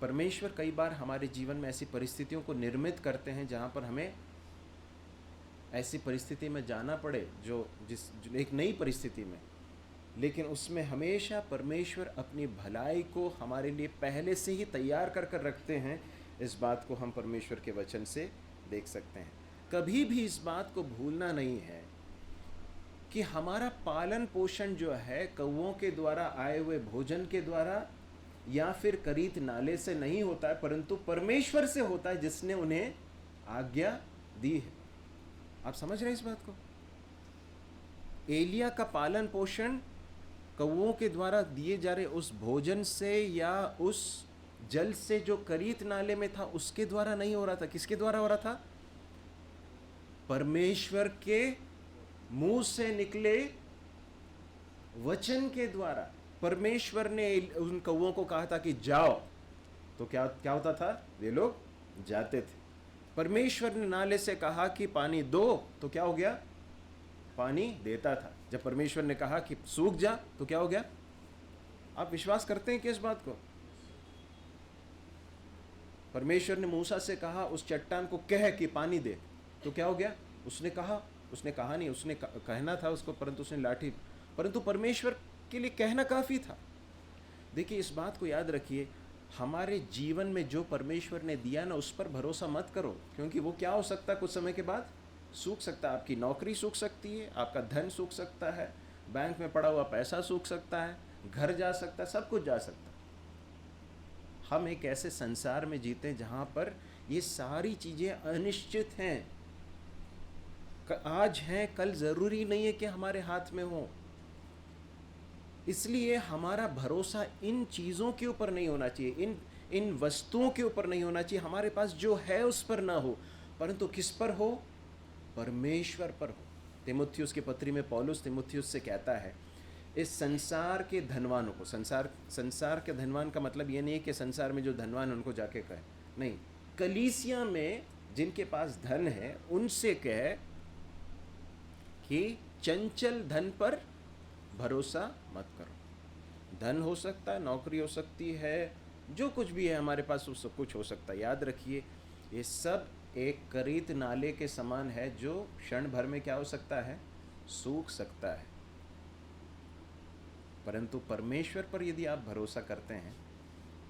परमेश्वर कई बार हमारे जीवन में ऐसी परिस्थितियों को निर्मित करते हैं जहाँ पर हमें ऐसी परिस्थिति में जाना पड़े, जो एक नई परिस्थिति में, लेकिन उसमें हमेशा परमेश्वर अपनी भलाई को हमारे लिए पहले से ही तैयार कर कर रखते हैं। इस बात को हम परमेश्वर के वचन से देख सकते हैं। कभी भी इस बात को भूलना नहीं है कि हमारा पालन पोषण जो है कौवों के द्वारा आए हुए भोजन के द्वारा या फिर करीत नाले से नहीं होता है, परंतु परमेश्वर से होता है, जिसने उन्हें आज्ञा दी है। आप समझ रहे हैं इस बात को? एलिया का पालन पोषण कौओं के द्वारा दिए जा रहे उस भोजन से या उस जल से जो करीत नाले में था उसके द्वारा नहीं हो रहा था। किसके द्वारा हो रहा था? परमेश्वर के मुंह से निकले वचन के द्वारा। परमेश्वर ने उन कौओं को कहा था कि जाओ, तो क्या क्या होता था? वे लोग जाते थे। परमेश्वर ने नाले से कहा कि पानी दो, तो क्या हो गया? पानी देता था। जब परमेश्वर ने कहा कि सूख जा, तो क्या हो गया? आप विश्वास करते हैं कि इस बात को? परमेश्वर ने मूसा से कहा उस चट्टान को कह कि पानी दे, तो क्या हो गया? उसने कहा नहीं, उसने कहना था उसको, परंतु उसने लाठी, परंतु परमेश्वर के लिए कहना काफी था। देखिए, इस बात को याद रखिए, हमारे जीवन में जो परमेश्वर ने दिया ना, उस पर भरोसा मत करो, क्योंकि वो क्या हो सकता है? कुछ समय के बाद सूख सकता है। आपकी नौकरी सूख सकती है, आपका धन सूख सकता है, बैंक में पड़ा हुआ पैसा सूख सकता है, घर जा सकता है, सब कुछ जा सकता है। हम एक ऐसे संसार में जीते हैं जहाँ पर ये सारी चीज़ें अनिश्चित हैं। आज हैं, कल ज़रूरी नहीं है कि हमारे हाथ में हो। इसलिए हमारा भरोसा इन चीज़ों के ऊपर नहीं होना चाहिए, इन वस्तुओं के ऊपर नहीं होना चाहिए, हमारे पास जो है उस पर ना हो, परंतु किस पर हो? परमेश्वर पर हो। तीमुथियुस की पत्री में पौलुस तीमुथियुस से कहता है, इस संसार के धनवानों को, संसार के धनवान का मतलब ये नहीं है कि संसार में जो धनवान उनको जाके कहे, नहीं, कलीसिया में जिनके पास धन है उनसे कहे कि चंचल धन पर भरोसा मत करो। धन हो सकता है, नौकरी हो सकती है, जो कुछ भी है हमारे पास वो सब कुछ हो सकता है। याद रखिए, ये सब एक करीत नाले के समान है जो क्षण भर में क्या हो सकता है? सूख सकता है। परंतु परमेश्वर पर यदि आप भरोसा करते हैं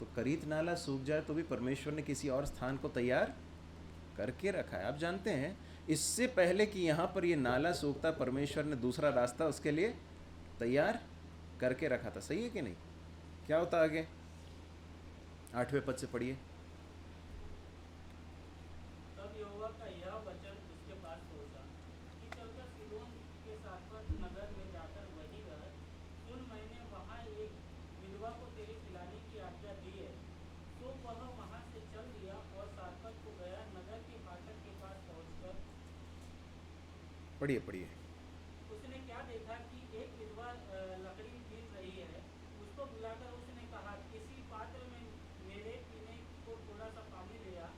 तो करीत नाला सूख जाए तो भी परमेश्वर ने किसी और स्थान को तैयार करके रखा है। आप जानते हैं, इससे पहले कि यहाँ पर ये नाला सूखता, परमेश्वर ने दूसरा रास्ता उसके लिए तैयार करके रखा था। सही है कि नहीं? क्या होता आगे? 8वें पद से पढ़िए। तब यहोवा का यह वचन उसके पास पहुंचा कि चलकर सीदोन के सारपत नगर में जाकर वहीं रह। सुन, मैंने वहाँ एक विधवा को तेरे खिलाने की आज्ञा दी है। तो वह वहाँ से चल दिया और सारपत को गया। नगर के फाटक के पास पहुंचकर पढ़िए। उसने क्या देखा कि एक विधवा लकड़ी बीन रही है। उसको बुलाकर उसने कहा, किसी पात्र में मेरे पीने को थोड़ा सा पानी ले आ।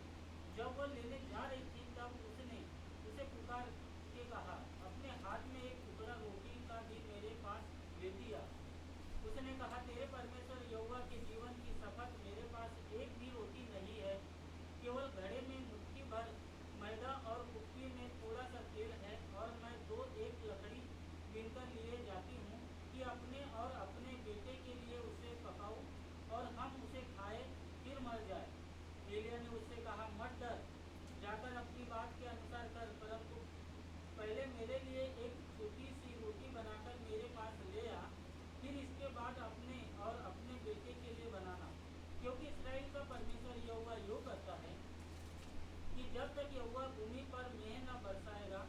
जब वह लेने जा रही थी तब उसने उसे पुकार के कहा, अपने हाथ में एक टुकड़ा रोटी का भी मेरे पास दे दिया। उसने कहा, तेरे परमेश्वर यहोवा के जीवन की शपथ, मेरे पास एक भी रोटी नहीं है, केवल घड़े में मुट्ठी भर मैदा और कुप्पी में थोड़ा सा तेल है, और मैं एक लकड़ी बीनकर लिए जाती हूँ कि अपने और अपने बेटे के लिए उसे पकाऊं और हम उसे खाए फिर मर जाए। एलिया ने उससे कहा, मत डर, जाकर अपनी बात के अनुसार कर, परंतु पहले मेरे लिए एक छोटी सी रोटी बनाकर मेरे पास ले आ, फिर इसके बाद अपने और अपने बेटे के लिए बनाना। क्योंकि इस्राएल का परमेश्वर यहोवा यूँ करता है कि जब तक यहोवा भूमि पर मेंह न बरसाएगा,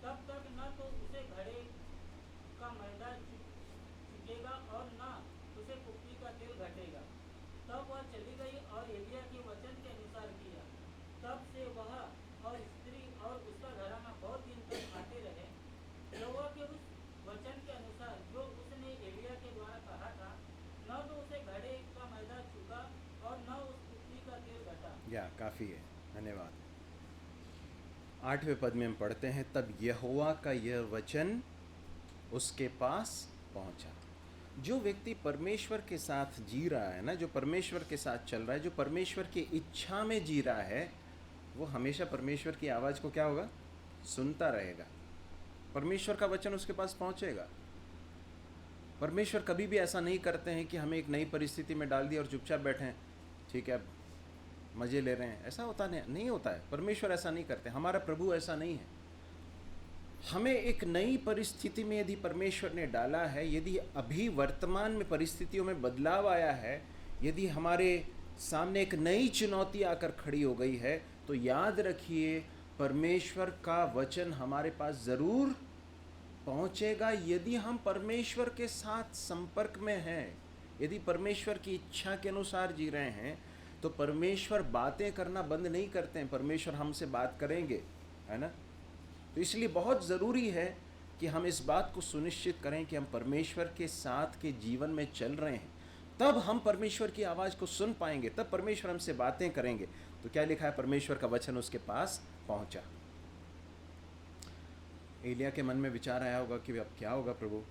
तब तक न तो उसे घड़े का मैदा चुकेगा और न उसे कुप्पी का तेल घटेगा। तब वह चली गई और एलिया के वचन के अनुसार किया। तब से वह और स्त्री और उसका घराना बहुत दिन तक खाते रहे, यहोवा के उस वचन के अनुसार जो उसने एलिया के द्वारा कहा था। न तो उसे घड़े का मैदा चुका और न उस कुप्पी का तेल घटा। या काफ़ी है, धन्यवाद। 8वें पद में हम पढ़ते हैं, तब यहोवा का यह वचन उसके पास पहुंचा। जो व्यक्ति परमेश्वर के साथ जी रहा है ना, जो परमेश्वर के साथ चल रहा है, जो परमेश्वर की इच्छा में जी रहा है, वो हमेशा परमेश्वर की आवाज़ को क्या होगा? सुनता रहेगा। परमेश्वर का वचन उसके पास पहुंचेगा। परमेश्वर कभी भी ऐसा नहीं करते हैं कि हमें एक नई परिस्थिति में डाल दिया और चुपचाप बैठे, ठीक है, मज़े ले रहे हैं। ऐसा होता नहीं होता है। परमेश्वर ऐसा नहीं करते, हमारा प्रभु ऐसा नहीं है। हमें एक नई परिस्थिति में यदि परमेश्वर ने डाला है, यदि अभी वर्तमान में परिस्थितियों में बदलाव आया है, यदि हमारे सामने एक नई चुनौती आकर खड़ी हो गई है, तो याद रखिए परमेश्वर का वचन हमारे पास ज़रूर पहुंचेगा यदि हम परमेश्वर के साथ संपर्क में हैं, यदि परमेश्वर की इच्छा के अनुसार जी रहे हैं। तो परमेश्वर बातें करना बंद नहीं करते हैं, परमेश्वर हमसे बात करेंगे, है ना। तो इसलिए बहुत ज़रूरी है कि हम इस बात को सुनिश्चित करें कि हम परमेश्वर के साथ के जीवन में चल रहे हैं, तब हम परमेश्वर की आवाज़ को सुन पाएंगे, तब परमेश्वर हमसे बातें करेंगे। तो क्या लिखा है, परमेश्वर का वचन उसके पास पहुंचा। एलिया के मन में विचार आया होगा कि अब क्या होगा प्रभु।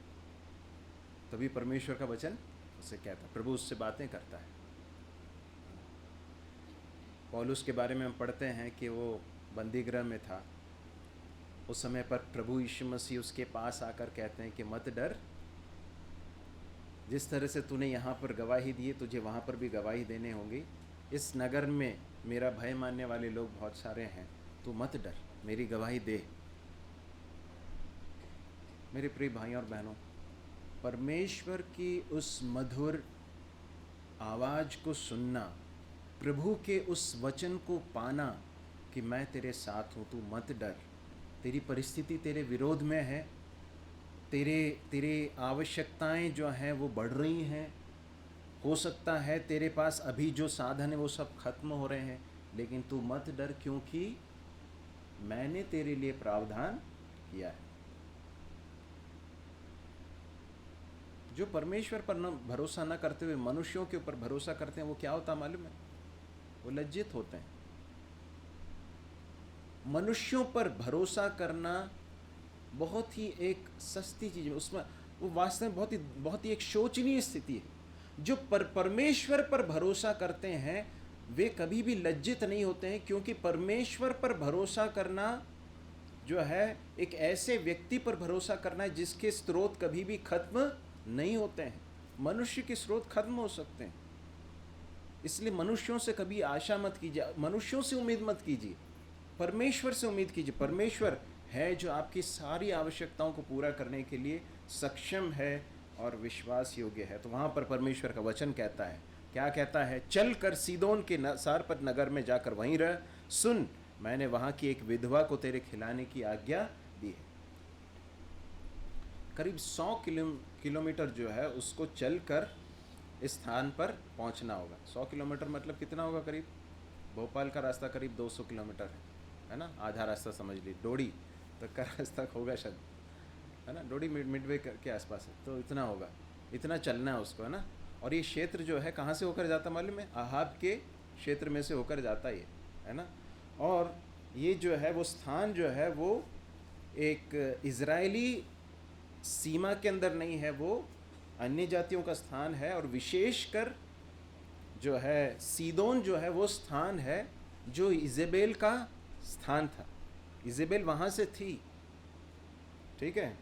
तभी परमेश्वर का वचन उससे कहता, प्रभु उससे बातें करता है। पौलुस के बारे में हम पढ़ते हैं कि वो बंदी गृह में था। उस समय पर प्रभु यीशु मसीह उसके पास आकर कहते हैं कि मत डर, जिस तरह से तूने यहाँ पर गवाही दी है, तुझे वहाँ पर भी गवाही देने होंगी। इस नगर में मेरा भय मानने वाले लोग बहुत सारे हैं, तू मत डर, मेरी गवाही दे। मेरे प्रिय भाई और बहनों, परमेश्वर की उस मधुर आवाज़ को सुनना, प्रभु के उस वचन को पाना कि मैं तेरे साथ हूँ, तू मत डर। तेरी परिस्थिति तेरे विरोध में है, तेरे आवश्यकताएं जो हैं वो बढ़ रही हैं। हो सकता है तेरे पास अभी जो साधन है वो सब खत्म हो रहे हैं, लेकिन तू मत डर, क्योंकि मैंने तेरे लिए प्रावधान किया है। जो परमेश्वर पर भरोसा न करते हुए मनुष्यों के ऊपर भरोसा करते हैं, वो क्या होता मालूम है, वो लज्जित होते हैं। मनुष्यों पर भरोसा करना बहुत ही एक सस्ती चीज़ है, उसमें वो वास्तव में बहुत ही एक शोचनीय स्थिति है। जो परमेश्वर पर भरोसा करते हैं वे कभी भी लज्जित नहीं होते हैं, क्योंकि परमेश्वर पर भरोसा करना जो है एक ऐसे व्यक्ति पर भरोसा करना है जिसके स्रोत कभी भी खत्म नहीं होते हैं। मनुष्य के स्रोत खत्म हो सकते हैं, इसलिए मनुष्यों से कभी आशा मत कीजिए, मनुष्यों से उम्मीद मत कीजिए, परमेश्वर से उम्मीद कीजिए। परमेश्वर है जो आपकी सारी आवश्यकताओं को पूरा करने के लिए सक्षम है और विश्वास योग्य है। तो वहाँ पर परमेश्वर का वचन कहता है, क्या कहता है, चल कर सीदोन के सारपत नगर में जाकर वहीं रह, सुन मैंने वहाँ की एक विधवा को तेरे खिलाने की आज्ञा दी है। करीब 100 किलोमीटर जो है उसको चल कर इस स्थान पर पहुंचना होगा। 100 किलोमीटर मतलब कितना होगा, करीब भोपाल का रास्ता करीब 200 किलोमीटर है ना, आधा रास्ता समझ ली, डोडी तक का रास्ता होगा शायद, है ना, डोडी मिडवे के आसपास है, तो इतना होगा, इतना चलना है उसको, है ना। और ये क्षेत्र जो है कहाँ से होकर जाता मालूम है, आहाब के क्षेत्र में से होकर जाता है ना। और ये जो है वो स्थान जो है वो एक इजरायली सीमा के अंदर नहीं है, वो अन्य जातियों का स्थान है। और विशेषकर जो है सीदोन जो है वो स्थान है जो इजेबेल का स्थान था, इजेबेल वहाँ से थी, ठीक है।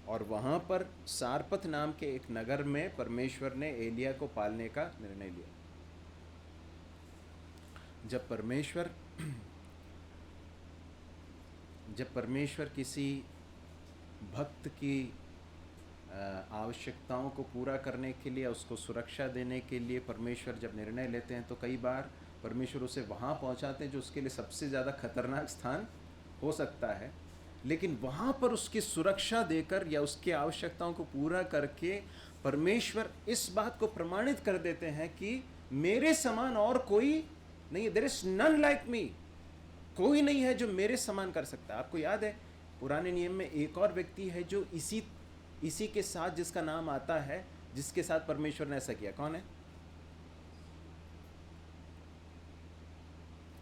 और वहाँ पर सारपत नाम के एक नगर में परमेश्वर ने एलिया को पालने का निर्णय लिया। जब परमेश्वर किसी भक्त की आवश्यकताओं को पूरा करने के लिए, उसको सुरक्षा देने के लिए परमेश्वर जब निर्णय लेते हैं, तो कई बार परमेश्वर उसे वहाँ पहुँचाते हैं जो उसके लिए सबसे ज़्यादा खतरनाक स्थान हो सकता है, लेकिन वहाँ पर उसकी सुरक्षा देकर या उसकी आवश्यकताओं को पूरा करके परमेश्वर इस बात को प्रमाणित कर देते हैं कि मेरे समान और कोई नहीं है, there is none like me, कोई नहीं है जो मेरे समान कर सकता है। आपको याद है पुराने नियम में एक और व्यक्ति है जो इसी के साथ, जिसका नाम आता है, जिसके साथ परमेश्वर ने ऐसा किया, कौन है?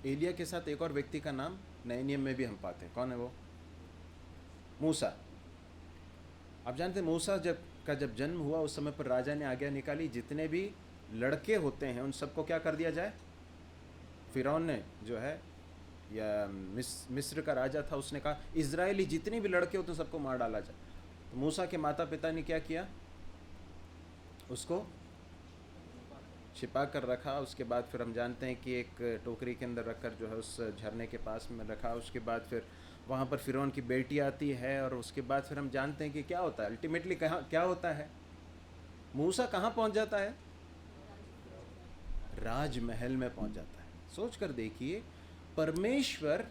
एलिया के साथ एक और व्यक्ति का नाम नए नियम में भी हम पाते हैं, कौन है वो? मूसा। आप जानते हैं मूसा जब जन्म हुआ उस समय पर राजा ने आज्ञा निकाली, जितने भी लड़के होते हैं उन सबको क्या कर दिया जाए। फिरौन ने जो है या मिस्र का राजा था, उसने कहा इजरायली जितने भी लड़के होते हैं सबको मार डाला जाए। तो मूसा के माता पिता ने क्या किया, उसको छिपा कर रखा। उसके बाद फिर हम जानते हैं कि एक टोकरी के अंदर रखकर जो है उस झरने के पास में रखा। उसके बाद फिर वहाँ पर फिरौन की बेटी आती है और उसके बाद फिर हम जानते हैं कि क्या होता है, अल्टीमेटली क्या होता है, मूसा कहाँ पहुँच जाता है? राजमहल में पहुँच जाता है। सोच कर देखिए, परमेश्वर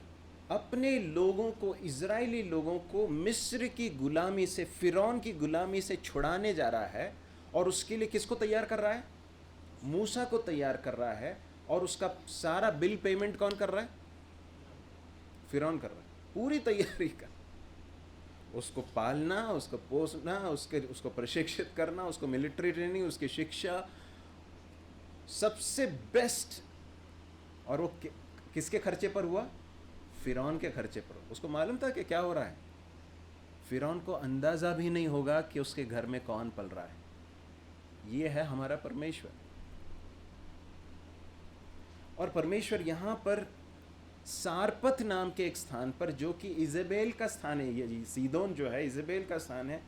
अपने लोगों को, इजरायली लोगों को मिस्र की गुलामी से, फिरौन की गुलामी से छुड़ाने जा रहा है। और उसके लिए किसको तैयार कर रहा है? मूसा को तैयार कर रहा है। और उसका सारा बिल पेमेंट कौन कर रहा है? फिरौन कर रहा है। पूरी तैयारी का, उसको पालना, उसको पोसना, उसको प्रशिक्षित करना, उसको मिलिट्री ट्रेनिंग, उसकी शिक्षा, सबसे बेस्ट। और वो किसके खर्चे पर हुआ? फिरौन के खर्चे पर। उसको मालूम था कि क्या हो रहा है। फिरौन को अंदाजा भी नहीं होगा कि उसके घर में कौन पल रहा है। ये है हमारा परमेश्वर। और परमेश्वर यहाँ पर सारपत नाम के एक स्थान पर, जो कि इजेबेल का स्थान है, ये सीदोन जो है इजेबेल का स्थान है,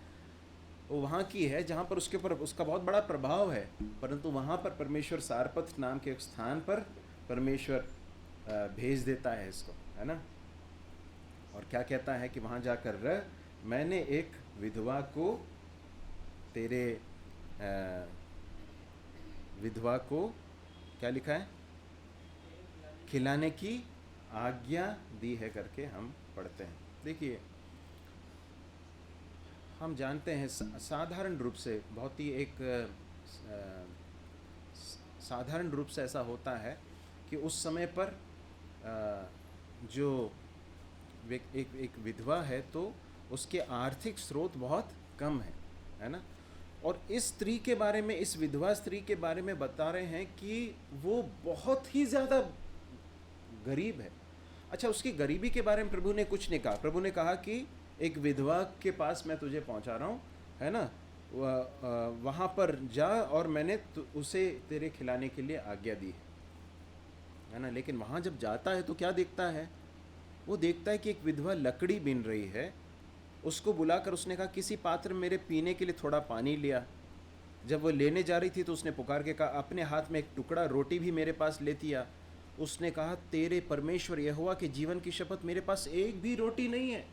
वो वहाँ की है जहाँ पर उसके ऊपर उसका बहुत बड़ा प्रभाव है। परंतु वहाँ पर परमेश्वर सारपत नाम के एक स्थान पर परमेश्वर भेज देता है इसको, है ना। और क्या कहता है कि वहाँ जाकर मैंने एक विधवा को तेरे विधवा को क्या लिखा है? खिलाने की आज्ञा दी है करके हम पढ़ते हैं। देखिए, हम जानते हैं साधारण रूप से, बहुत ही एक साधारण रूप से ऐसा होता है कि उस समय पर जो एक विधवा है तो उसके आर्थिक स्रोत बहुत कम है ना। और इस स्त्री के बारे में, इस विधवा स्त्री के बारे में बता रहे हैं कि वो बहुत ही ज़्यादा गरीब है। अच्छा, उसकी गरीबी के बारे में प्रभु ने कुछ नहीं कहा। प्रभु ने कहा कि एक विधवा के पास मैं तुझे पहुंचा रहा हूँ, है ना, वहाँ पर जा और मैंने उसे तेरे खिलाने के लिए आज्ञा दी है ना। लेकिन वहाँ जब जाता है तो क्या देखता है? वो देखता है कि एक विधवा लकड़ी बीन रही है। उसको बुलाकर उसने कहा, किसी पात्र में मेरे पीने के लिए थोड़ा पानी लिया। जब वो लेने जा रही थी तो उसने पुकार के कहा, अपने हाथ में एक टुकड़ा रोटी भी मेरे पास लेती आ। उसने कहा, तेरे परमेश्वर यहोवा के जीवन की शपथ, मेरे पास एक भी रोटी नहीं है,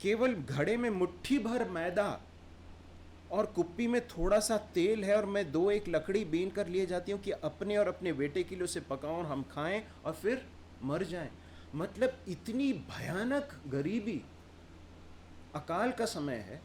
केवल घड़े में मुट्ठी भर मैदा और कुप्पी में थोड़ा सा तेल है, और मैं 2-1 लकड़ी बीन कर लिए जाती हूँ कि अपने और अपने बेटे के लिए उसे पकाऊं, हम खाएं और फिर मर जाएं। मतलब इतनी भयानक गरीबी, अकाल का समय है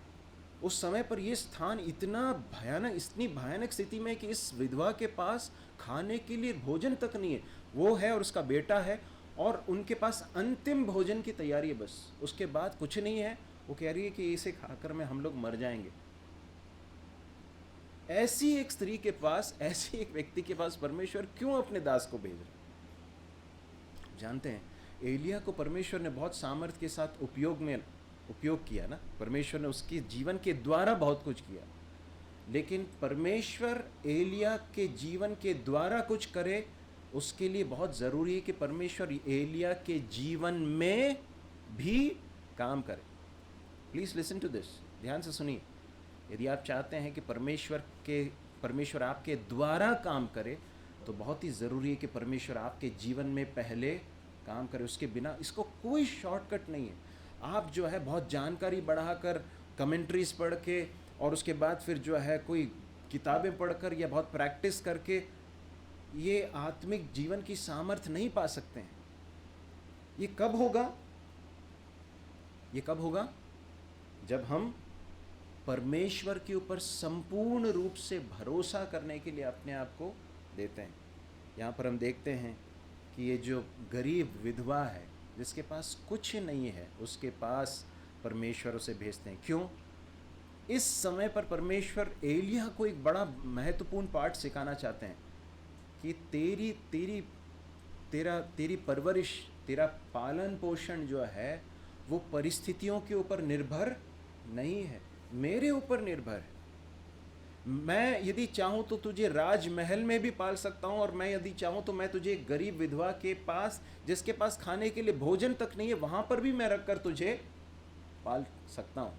उस समय पर। यह स्थान इतना भयानक, इतनी भयानक स्थिति में कि इस विधवा के पास खाने के लिए भोजन तक नहीं है। वो है और उसका बेटा है, और उनके पास अंतिम भोजन की तैयारी है, बस उसके बाद कुछ नहीं है। वो कह रही है कि इसे खाकर में हम लोग मर जाएंगे। ऐसी एक स्त्री के पास, ऐसी एक व्यक्ति के पास परमेश्वर क्यों अपने दास को भेज रहे? जानते हैं, एलिया को परमेश्वर ने बहुत सामर्थ्य के साथ उपयोग किया ना। परमेश्वर ने उसके जीवन के द्वारा बहुत कुछ किया। लेकिन परमेश्वर एलिया के जीवन के द्वारा कुछ करे, उसके लिए बहुत ज़रूरी है कि परमेश्वर एलिया के जीवन में भी काम करे। प्लीज़ लिसन टू दिस, ध्यान से सुनिए। यदि आप चाहते हैं कि परमेश्वर आपके द्वारा काम करे, तो बहुत ही ज़रूरी है कि परमेश्वर आपके जीवन में पहले काम करे। उसके बिना इसको कोई शॉर्टकट नहीं है। आप जो है बहुत जानकारी बढ़ाकर, कमेंट्रीज पढ़ के, और उसके बाद फिर जो है कोई किताबें पढ़कर या बहुत प्रैक्टिस करके ये आत्मिक जीवन की सामर्थ्य नहीं पा सकते हैं। ये कब होगा? ये कब होगा? जब हम परमेश्वर के ऊपर संपूर्ण रूप से भरोसा करने के लिए अपने आप को देते हैं। यहाँ पर हम देखते हैं कि ये जो गरीब विधवा है, जिसके पास कुछ नहीं है, उसके पास परमेश्वर उसे भेजते हैं। क्यों? इस समय पर परमेश्वर एलिया को एक बड़ा महत्वपूर्ण पाठ सिखाना चाहते हैं कि तेरी परवरिश, तेरा पालन पोषण जो है वो परिस्थितियों के ऊपर निर्भर नहीं है, मेरे ऊपर निर्भर है। मैं यदि चाहूँ तो तुझे राजमहल में भी पाल सकता हूँ, और मैं यदि चाहूँ तो मैं तुझे एक गरीब विधवा के पास, जिसके पास खाने के लिए भोजन तक नहीं है, वहाँ पर भी मैं रखकर तुझे पाल सकता हूँ।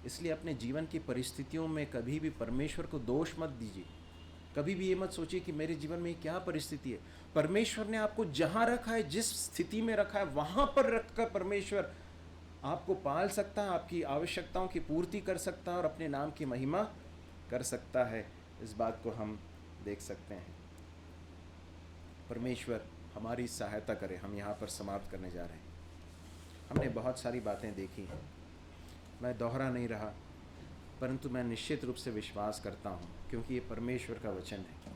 इसलिए अपने जीवन की परिस्थितियों में कभी भी परमेश्वर को दोष मत दीजिए। कभी भी ये मत सोचिए कि मेरे जीवन में क्या परिस्थिति है। परमेश्वर ने आपको जहाँ रखा है, जिस स्थिति में रखा है, वहाँ पर रखकर परमेश्वर आपको पाल सकता है, आपकी आवश्यकताओं की पूर्ति कर सकता है और अपने नाम की महिमा कर सकता है। इस बात को हम देख सकते हैं। परमेश्वर हमारी सहायता करे। हम यहाँ पर समाप्त करने जा रहे हैं। हमने बहुत सारी बातें देखी हैं, मैं दोहरा नहीं रहा, परंतु मैं निश्चित रूप से विश्वास करता हूँ, क्योंकि ये परमेश्वर का वचन है।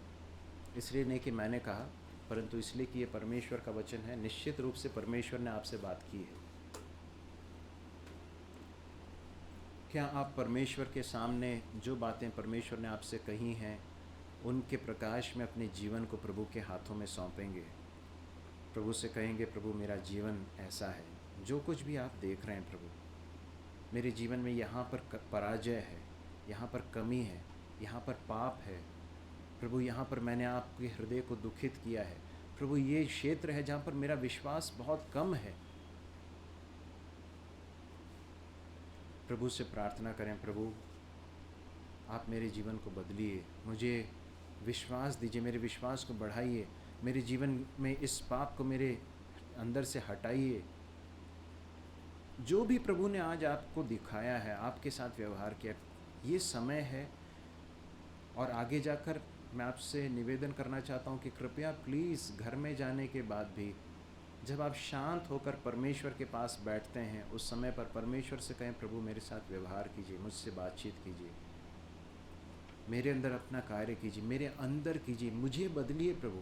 इसलिए नहीं कि मैंने कहा, परंतु इसलिए कि ये परमेश्वर का वचन है। निश्चित रूप से परमेश्वर ने आपसे बात की है। क्या आप परमेश्वर के सामने जो बातें परमेश्वर ने आपसे कही हैं, उनके प्रकाश में अपने जीवन को प्रभु के हाथों में सौंपेंगे? प्रभु से कहेंगे, प्रभु मेरा जीवन ऐसा है, जो कुछ भी आप देख रहे हैं प्रभु, मेरे जीवन में यहाँ पर पराजय है, यहाँ पर कमी है, यहाँ पर पाप है प्रभु, यहाँ पर मैंने आपके हृदय को दुखित किया है प्रभु, ये क्षेत्र है जहाँ पर मेरा विश्वास बहुत कम है। प्रभु से प्रार्थना करें, प्रभु आप मेरे जीवन को बदलिए, मुझे विश्वास दीजिए, मेरे विश्वास को बढ़ाइए, मेरे जीवन में इस पाप को मेरे अंदर से हटाइए। जो भी प्रभु ने आज आपको दिखाया है, आपके साथ व्यवहार किया, ये समय है। और आगे जाकर मैं आपसे निवेदन करना चाहता हूँ कि कृपया प्लीज़ घर में जाने के बाद भी जब आप शांत होकर परमेश्वर के पास बैठते हैं, उस समय पर परमेश्वर से कहें, प्रभु मेरे साथ व्यवहार कीजिए, मुझसे बातचीत कीजिए, मेरे अंदर अपना कार्य कीजिए, मेरे अंदर कीजिए, मुझे बदलिए प्रभु।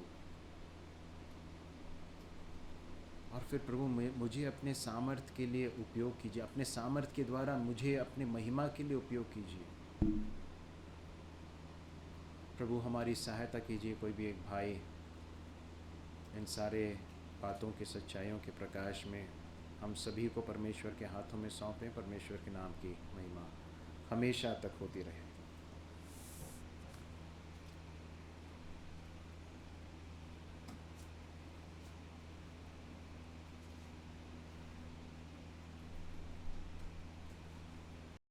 और फिर प्रभु मुझे अपने सामर्थ्य के लिए उपयोग कीजिए, अपने सामर्थ्य के द्वारा मुझे अपने महिमा के लिए उपयोग कीजिए। प्रभु हमारी सहायता कीजिए। कोई भी एक भाई इन सारे बातों के सच्चाइयों के प्रकाश में हम सभी को परमेश्वर के हाथों में सौंपें। परमेश्वर के नाम की महिमा हमेशा तक होती रहे।